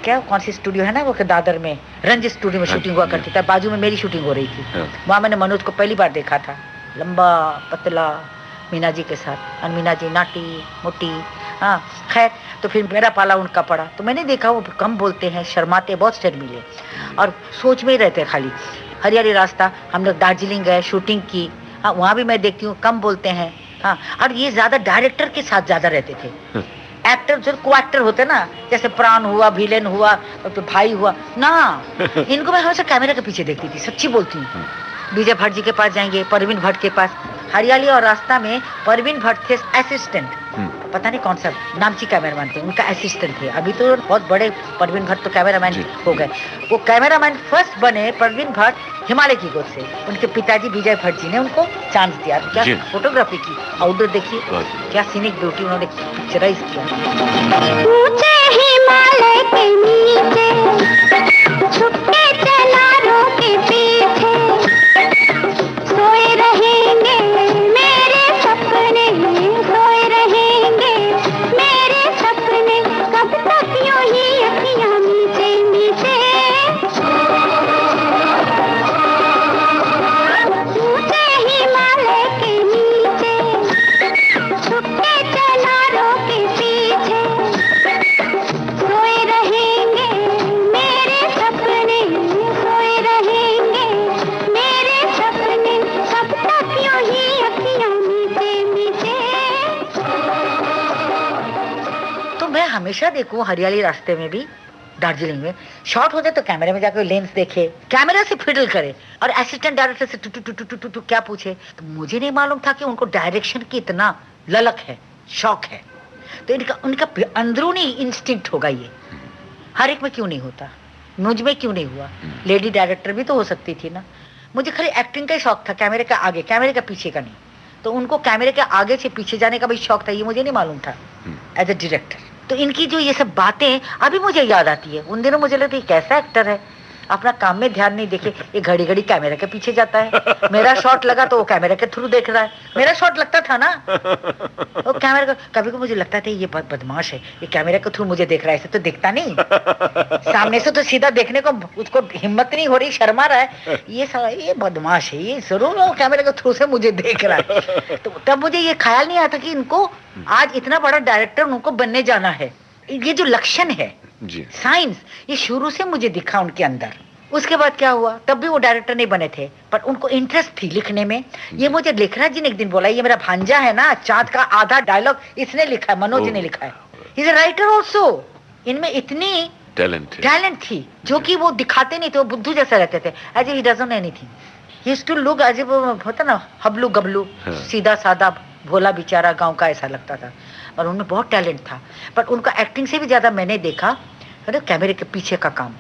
क्या कौन सी स्टूडियो है ना वो दादर में, रंज स्टूडियो में शूटिंग हुआ करती था, बाजू में मेरी शूटिंग हो रही थी। वहाँ मैंने मनोज को पहली बार देखा था, लंबा पतला मीना जी के साथ। और मीना जी नाटी मोटी, हाँ खैर। तो फिर मेरा पाला उनका पड़ा, तो मैंने देखा वो कम बोलते हैं, शर्माते, बहुत शर्मीले, और सोच में ही रहते खाली। हरियाली रास्ता, हम लोग दार्जिलिंग गए, शूटिंग की, हाँ वहाँ भी मैं देखती हूँ कम बोलते हैं। हाँ, और ये ज्यादा डायरेक्टर के साथ ज्यादा रहते थे। एक्टर जो को एक्टर होते ना, जैसे प्राण हुआ, विलेन हुआ, तो भाई हुआ ना, इनको मैं हमेशा कैमरे के पीछे देखती थी, सच्ची बोलती हूँ। विजय भट्ट जी के पास जाएंगे, परवीन भट्ट के पास। हरियाली और रास्ता में परवीन भट्ट थे असिस्टेंट, पता नहीं कौन सा नामची कैमरामैन थे, उनका असिस्टेंट थे। अभी तो बहुत बड़े परवीन भट्ट तो कैमरामैन हो गए। वो कैमरामैन फर्स्ट बने परवीन भट्ट हिमालय की गोद से। उनके पिताजी विजय भट्ट जी ने उनको चांस दिया। क्या फोटोग्राफी की, आउटडोर देखिए, क्या सीनिक ब्यूटी उन्होंने पिक्चराइज किया। हिमालय के नीचे छुपके चनारों के पीछे सोए रहेंगे मेरे सपने, सोए रहेंगे मेरे सपने, कब तक यूं ही अखियां मीचे मीचे। ऊंचे हिमालय के नीचे छुपके चनारों के पीछे सोए रहेंगे मेरे सपने, सोए रहेंगे मेरे सपने, कब तक यूं ही अखियां मीचे मीचे। तो मैं हमेशा देखूं हरियाली रास्ते में भी, दार्जिलिंग में शॉट होते तो कैमरे में जाकर लेंस देखे, कैमरा से फिडल करे, और असिस्टेंट डायरेक्टर से टू क्या पूछे। तो मुझे नहीं मालूम था कि उनको डायरेक्शन की इतना ललक है, शौक है। तो इनका उनका अंदरूनी इंस्टिंक्ट होगा ये, हर एक में क्यों नहीं होता, मुझ में क्यों नहीं हुआ। लेडी डायरेक्टर भी तो हो सकती थी ना। मुझे खाली एक्टिंग का ही शौक था, कैमरे का आगे, कैमरे का पीछे का नहीं। तो उनको कैमरे के आगे से पीछे जाने का भी शौक था, ये मुझे नहीं मालूम था एज ए डायरेक्टर। तो इनकी जो ये सब बातें अभी मुझे याद आती है। उन दिनों मुझे लगता है कैसा एक्टर है, अपना काम में ध्यान नहीं देखे, ये घड़ी घड़ी कैमरे के पीछे जाता है। मेरा शॉट लगा तो वो कैमरे के थ्रू देख रहा है। मेरा शॉट लगता था ना, वो कैमरे का, कभी को मुझे लगता था ये बहुत बदमाश है, ये कैमरे के थ्रू मुझे देख रहा है, ऐसे तो दिखता नहीं, सामने से तो सीधा देखने को उसको हिम्मत नहीं हो रही, शर्मा रहा है, ये साला ये बदमाश है, ये जरूर वो कैमरे के थ्रू से मुझे देख रहा है। तो तब मुझे ये ख्याल नहीं आता कि इनको आज इतना बड़ा डायरेक्टर उनको बनने जाना है। ये जो लक्षण है, जी साइंस, ये शुरू से मुझे दिखा उनके अंदर। उसके बाद क्या हुआ, तब भी वो डायरेक्टर नहीं बने थे, पर उनको इंटरेस्ट थी लिखने में। ये मुझे लेखराज जी ने एक दिन बोला, ये मेरा भांजा है ना, चाँद का आधा डायलॉग इसने लिखा है, मनोज ने लिखा है, इज ए राइटर ऑल्सो। इनमें इतनी टैलेंट थी जो कि वो दिखाते नहीं थे, वो बुद्धू जैसे रहते थे, as he doesn't anything, he used to look as if होता ना हबलू गबलू, सीधा साधा भोला बेचारा गांव का ऐसा लगता था। और उनमें बहुत टैलेंट था, पर उनका एक्टिंग से भी ज्यादा मैंने देखा कैमरे के पीछे का काम।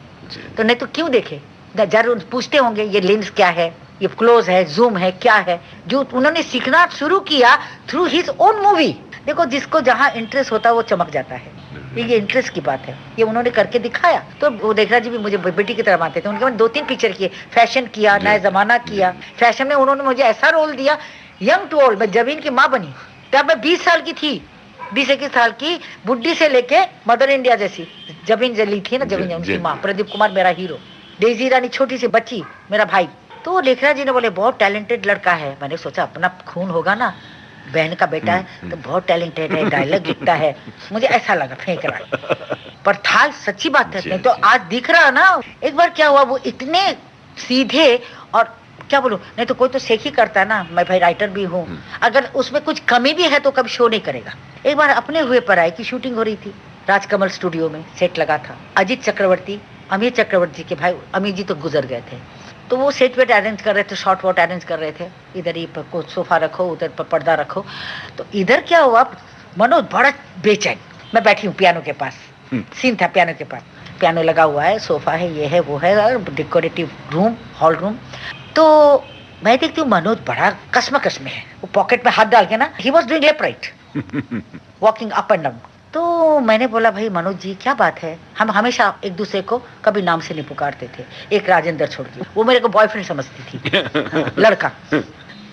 तो नहीं तो क्यों देखे, जरूर पूछते होंगे ये लेंस क्या है, ये क्लोज है, जूम है, क्या है, जो उन्होंने सीखना शुरू किया थ्रू हिज ओन मूवी। देखो जिसको जहाँ इंटरेस्ट होता है वो चमक जाता है, ये इंटरेस्ट की बात है, ये उन्होंने करके दिखाया। तो वो देखरा जी भी मुझे बेटी की तरह मानते थे, उनके मैंने 2-3 पिक्चर किए, फैशन किया, नया जमाना किया। फैशन में उन्होंने मुझे ऐसा रोल दिया, यंग टू ओल्ड, मैं जबीन की माँ बनी, तब मैं 20 साल की थी, 20-21 साल की बुड्ढी से लेके मदर इंडिया जैसी। जबीन जली थी ना, जबीन उनकी माँ, प्रदीप कुमार मेरा हीरो, डेजी रानी छोटी सी बच्ची मेरा भाई। तो लेखरा जी ने बोले बहुत टैलेंटेड लड़का है। मैंने सोचा अपना खून होगा ना, बहन का बेटा है तो बहुत टैलेंटेड है, डायलॉग लिखता है, मुझे ऐसा लगा, फेंक रहा, पर था सच्ची बात है। तो आज दिख रहा ना, एक बार क्या हुआ, वो इतने सीधे, और क्या बोलूं, नहीं तो कोई तो शेख ही करता है ना, मैं भाई राइटर भी हूँ, अगर उसमें कुछ कमी भी है तो कभी शो नहीं करेगा। एक बार अपने हुए पर आई की शूटिंग हो रही थी, राजकमल स्टूडियो में सेट लगा था, अजीत चक्रवर्ती, अमीर चक्रवर्ती के भाई, अमीर जी तो गुजर गए थे, तो वो सेट वेट अरेंज कर रहे थे, शॉर्ट वॉट अरेंज कर रहे थे, इधर ही कुछ सोफा रखो, उधर पर पर्दा रखो। तो इधर क्या हुआ, मनोज बड़ा बेचैन, मैं बैठी हूँ पियानो के पास, सीन था पियानो के पास, पियानो लगा हुआ है, सोफा है, ये है वो है, डेकोरेटिव रूम, हॉल रूम। तो मैं देखती हूँ मनोज बड़ा कसम में है, वो पॉकेट में हाथ डाल के ना, he was doing left right, walking up and down. तो मैंने बोला भाई मनोज जी क्या बात है, हम हमेशा एक दूसरे को कभी नाम से नहीं पुकारते थे, एक राजेंद्र छोड़ के, वो मेरे को बॉयफ्रेंड समझती थी, लड़का।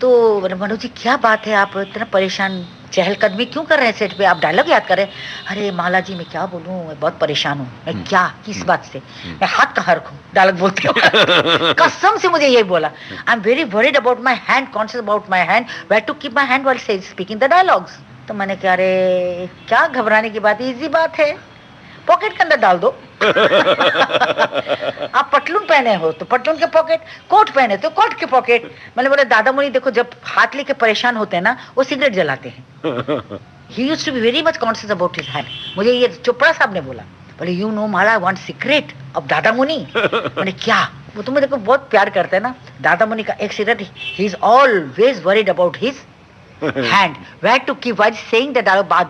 तो मनोज जी क्या बात है, आप इतना परेशान, चहलकदमी क्यों कर रहे हैं सेट पे, आप डायलॉग याद करें। अरे माला जी मैं क्या बोलूं, मैं बहुत परेशान हूँ। मैं क्या, किस बात से, मैं हाथ कहाँ रखूं, डायलॉग बोलते हो। कसम से मुझे यही बोला, I am very worried about my hand, conscious about my hand, where to keep my hand while speaking the dialogues. तो मैंने कहा अरे क्या घबराने की बात है, इजी बात है, पॉकेट के अंदर डाल दो। आप पटलून पहने हो तो पटलून के पॉकेट, कोट पहने तो कोट के पॉकेट। मैंने बोला दादा मुनि देखो, जब हाथ लेके परेशान होते हैं ना, वो सिगरेट जलाते हैं। He used to be very much conscious about his hand. मुझे ये चोपड़ा साहब ने बोला, बोले you know Mala one secret of दादा मुनि। मैंने क्या, वो तुम्हें देखो बहुत प्यार करते हैं ना, दादा मुनि का एक secret, he is always worried about his hand, where to keep, while saying the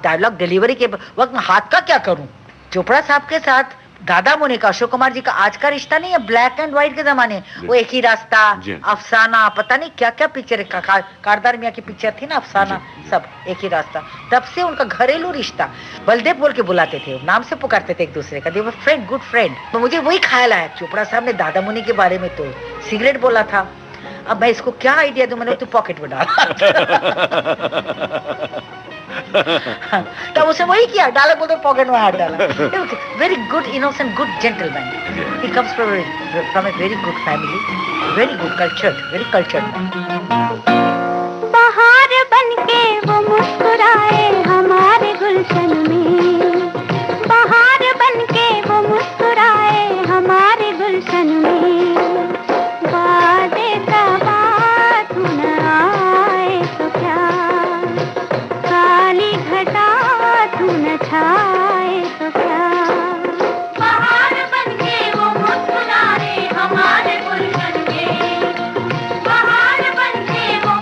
dialogue delivery के वक्त हाथ का क्या करूं। चोपड़ा साहब के साथ दादा मुनि का, अशोक कुमार जी का आज का रिश्ता नहीं है, ब्लैक एंड व्हाइट के जमाने, वो एक ही रास्ता, अफसाना, पता नहीं क्या क्या पिक्चर, कारदार मियां की पिक्चर थी ना, अफसाना, सब एक ही रास्ता। तब से उनका घरेलू रिश्ता, बलदेव बोल के बुलाते थे, नाम से पुकारते थे एक दूसरे का, दे वर फ्रेंड, गुड फ्रेंड। तो मुझे वही ख्याल आया, चोपड़ा साहब ने दादा मुनि के बारे में तो सिगरेट बोला था, अब मैं इसको क्या आइडिया दूं, मैंने तो पॉकेट में डाला। तब उसे वही किया, डाला बोलते पॉकेट में हाथ डाला। Very good innocent, good gentleman, he comes from a very good family, very good cultured, very cultured man. बहार बनके वो मुस्कुराए हमारे गुलशन में, बहार बनके वो मुस्कुराए हमारे गुलशन में, वादे का बात न आए तो क्या, काली घटा तू न छाए तो क्या, बहार बनके वो मुस्कुराए हमारे गुलशन में, बहार बनके वो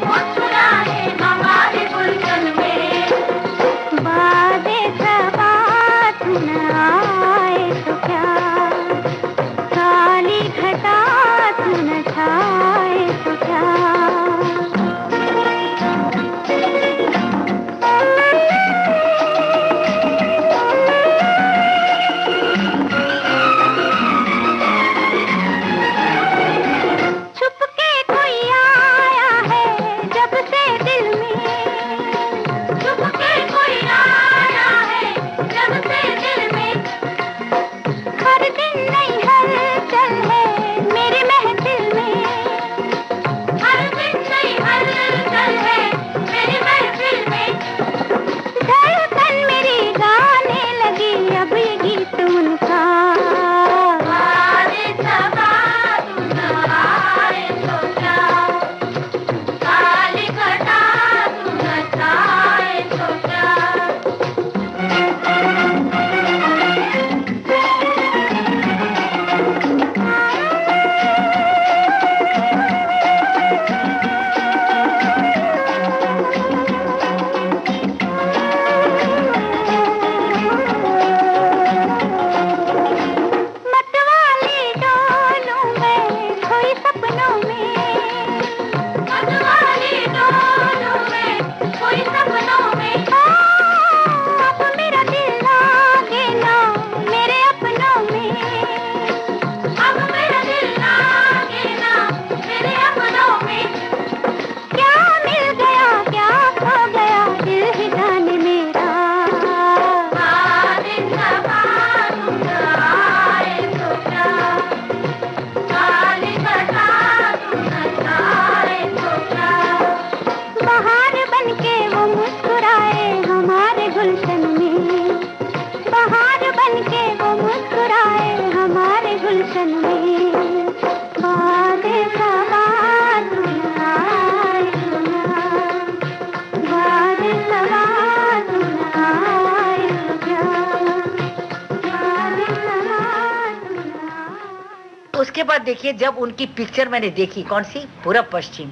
बात देखिए, जब उनकी पिक्चर मैंने देखी, कौन सी, पूरब पश्चिम,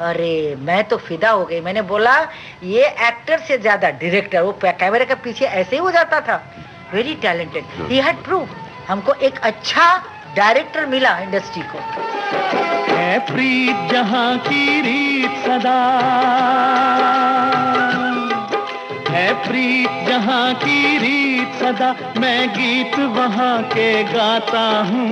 अरे मैं तो फिदा हो गई। मैंने बोला ये एक्टर से ज्यादा डायरेक्टर, वो कैमरे के पीछे ऐसे ही हो जाता था। Very talented, he had prove. हमको एक अच्छा डायरेक्टर मिला इंडस्ट्री को। है प्रीत जहां की रीत सदा, है प्रीत जहां की रीत सदा, मैं गीत वहां के गाता हूँ।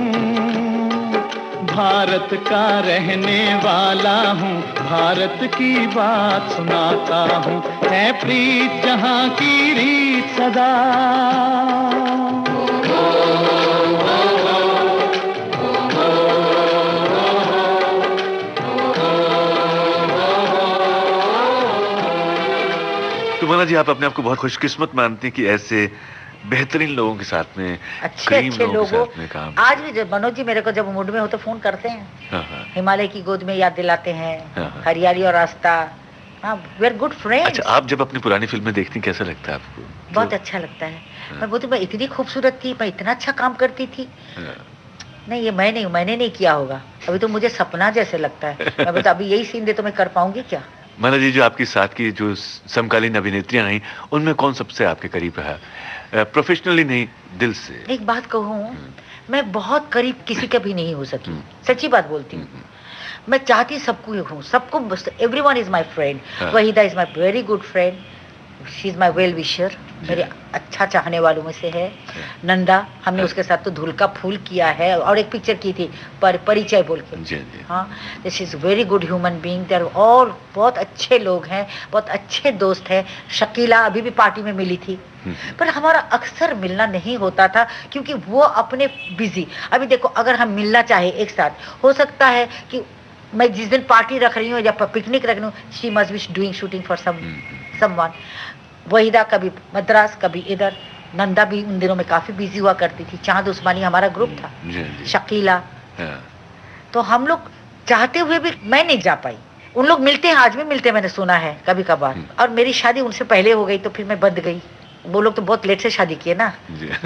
भारत का रहने वाला हूँ, भारत की बात सुनाता हूँ। है प्रीत जहां की रीत सदा। तो मना जी, आप अपने आप को बहुत खुशकिस्मत मानती हैं कि ऐसे बेहतरीन लोगों के साथ में, अच्छे लोगों के साथ में काम। आज भी मनोज जी मेरे को जब मूड में हो तो फोन करते हैं, हिमालय की गोद में याद दिलाते हैं, Hariyali aur Raasta. We are good friends. अच्छा, आप जब अपनी पुरानी फिल्में देखती हैं कैसा लगता है आपको? बहुत अच्छा लगता है। मैं बोलती मैं इतनी खूबसूरत थी, मैं इतना अच्छा काम करती थी। नहीं, ये मैंने नहीं किया होगा, अभी तो मुझे सपना जैसे लगता है। मैं बोलता अभी यही सीन दे तो मैं कर पाऊंगी क्या? मना जी, जो आपके साथ की जो समकालीन अभिनेत्रियां रही, उनमें कौन सबसे आपके करीब रहा? प्रोफेशनली नहीं, दिल से। एक बात कहूँ, मैं बहुत करीब किसी का भी नहीं हो सकी, सच्ची बात बोलती हूँ। मैं चाहती सबको हूँ, सबको, everyone is my friend. Waheeda is my very good friend, she is my well wisher, मेरे अच्छा चाहने वालों में से है। नंदा, हमने उसके साथ तो धुल का फूल किया है, और एक पिक्चर की थी परिचय बोल के। हाँ, this is very good human being. There और बहुत अच्छे लोग हैं, बहुत अच्छे दोस्त हैं। शकीला अभी भी पार्टी में मिली थी, पर हमारा अक्सर मिलना नहीं होता था क्योंकि वो अपने बिजी। अभी देखो, अगर हम मिलना चाहे एक साथ, हो सकता है कि मैं जिस दिन पार्टी रख रही हूँ या पिकनिक रख रही हूँ, she must be doing shooting for someone. Waheeda कभी मद्रास, कभी इधर। नंदा भी उन दिनों में काफी बिजी हुआ करती थी। चांद उस्मानी हमारा ग्रुप था, शकीला। तो हम लोग चाहते हुए भी मैं नहीं जा पाई। उन लोग मिलते हैं, आज भी मिलते हैं, मैंने सुना है कभी कभार। और मेरी शादी उनसे पहले हो गई तो फिर मैं बंद गई। वो लोग तो बहुत लेट से शादी किए ना,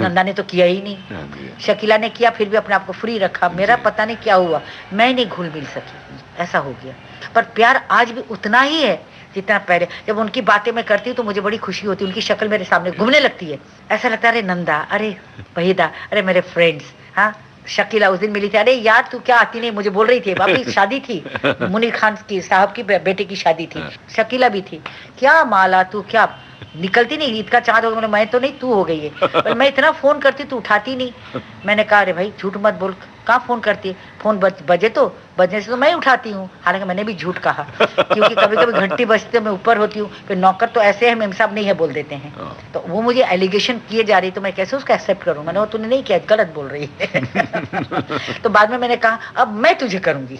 नंदा ने तो किया ही नहीं। शकीला ने किया, फिर भी अपने आप को फ्री रखा। मेरा पता नहीं क्या हुआ, मैं नहीं घुल मिल सकी, ऐसा हो गया। पर प्यार आज भी उतना ही है जितना पहले। जब उनकी बातें मैं करती हूँ तो मुझे बड़ी खुशी होती है, उनकी शक्ल मेरे सामने घूमने लगती है। ऐसा लगता है अरे नंदा, अरे वहीदा, अरे मेरे फ्रेंड्स। हाँ, शकीला उस दिन मिली थी, अरे यार तू क्या आती नहीं, मुझे बोल रही थी। बापी शादी थी, मुनीर खान की साहब की बेटे की शादी थी, शकीला भी थी। क्या माला, तू क्या निकलती नहीं, ईद का चांद हो गया। मैं तो नहीं, तू हो गई है। पर मैं इतना फोन करती, तू उठाती नहीं। मैंने कहा अरे भाई झूठ मत बोल, कहाँ फोन करती है, फोन बजे तो बजने से तो मैं उठाती हूँ। हालांकि मैंने भी झूठ कहा, क्योंकि कभी कभी घंटी बजते मैं ऊपर होती हूँ, फिर नौकर तो ऐसे है मेम साहब नहीं है बोल देते हैं। तो वो मुझे एलिगेशन किए जा रही, तो मैं कैसे उसका एक्सेप्ट करूँ? मैंने वो तूने नहीं किया, गलत बोल रही है। तो बाद में मैंने कहा अब मैं तुझे करूंगी।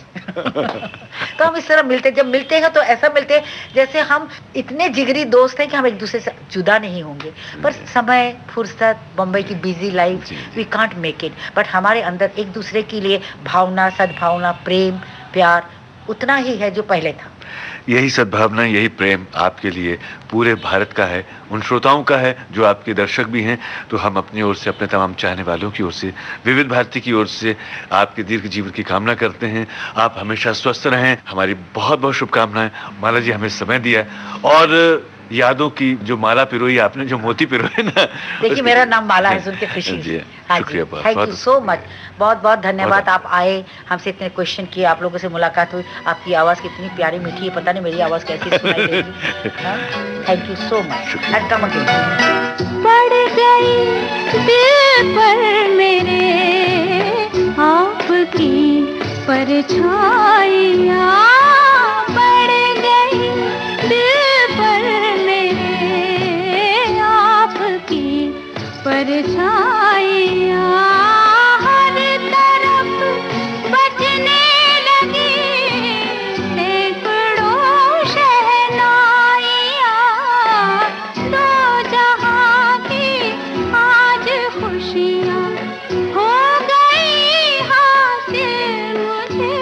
तो हम इस तरह मिलते, जब मिलते हैं तो ऐसा मिलते हैं जैसे हम इतने जिगरी दोस्त हैं कि हम एक दूसरे से जुदा नहीं होंगे। पर समय, फुर्सत, बम्बई की busy life, we can't make it. But हमारे अंदर एक दूसरे के लिए भावना, सद्भावना, प्रेम, प्यार उतना ही है जो पहले था। यही सद्भावना, यही प्रेम आपके लिए पूरे भारत का है, उन श्रोताओं का है जो आपके दर्शक भी हैं। तो हम अपनी ओर से, अपने तमाम चाहने वालों की ओर से, विविध भारती की ओर से आपके दीर्घ जीवन की कामना करते हैं। आप हमेशा स्वस्थ रहें, हमारी बहुत बहुत शुभकामनाएं। माला जी, हमें समय दिया और यादों की जो माला पिरोई आपने, जो मोती पिरोए ना। देखिए मेरा नाम माला है, सुन के खुशी। हाँ जी, थैंक यू सो मच, बहुत बहुत धन्यवाद। आप आए, हमसे इतने क्वेश्चन किए, आप लोगों से मुलाकात हुई। आपकी आवाज़ कितनी प्यारी मीठी है, पता नहीं मेरी आवाज़ कैसी सुनाई देगी। Thank you so much and come again. पड़ गई दिल पर मेरे आपकी परछाइयाँ, पड़ गई दिल पर मेरे आपकी परछाइयाँ, हर तरफ बजने लगी सैकड़ों शहनाइयाँ, दो जहाँ की आज खुशियाँ हो गई हासिल मुझे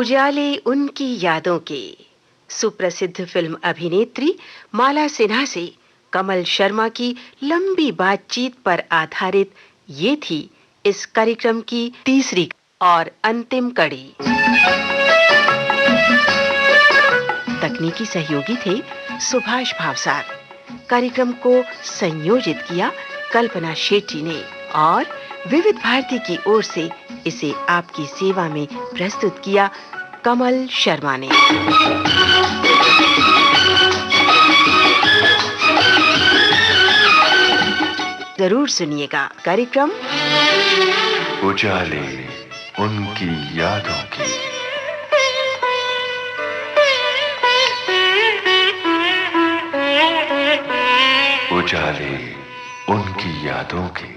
उजाले उनकी यादों के। सुप्रसिद्ध फिल्म अभिनेत्री माला सिन्हा से कमल शर्मा की लंबी बातचीत पर आधारित ये थी इस कार्यक्रम की तीसरी और अंतिम कड़ी। तकनीकी सहयोगी थे सुभाष भावसार। कार्यक्रम को संयोजित किया कल्पना शेट्टी ने और विविध भारती की ओर से इसे आपकी सेवा में प्रस्तुत किया कमल शर्मा ने। जरूर सुनिएगा कार्यक्रम उजाले उनकी यादों की। उजाले उनकी यादों की।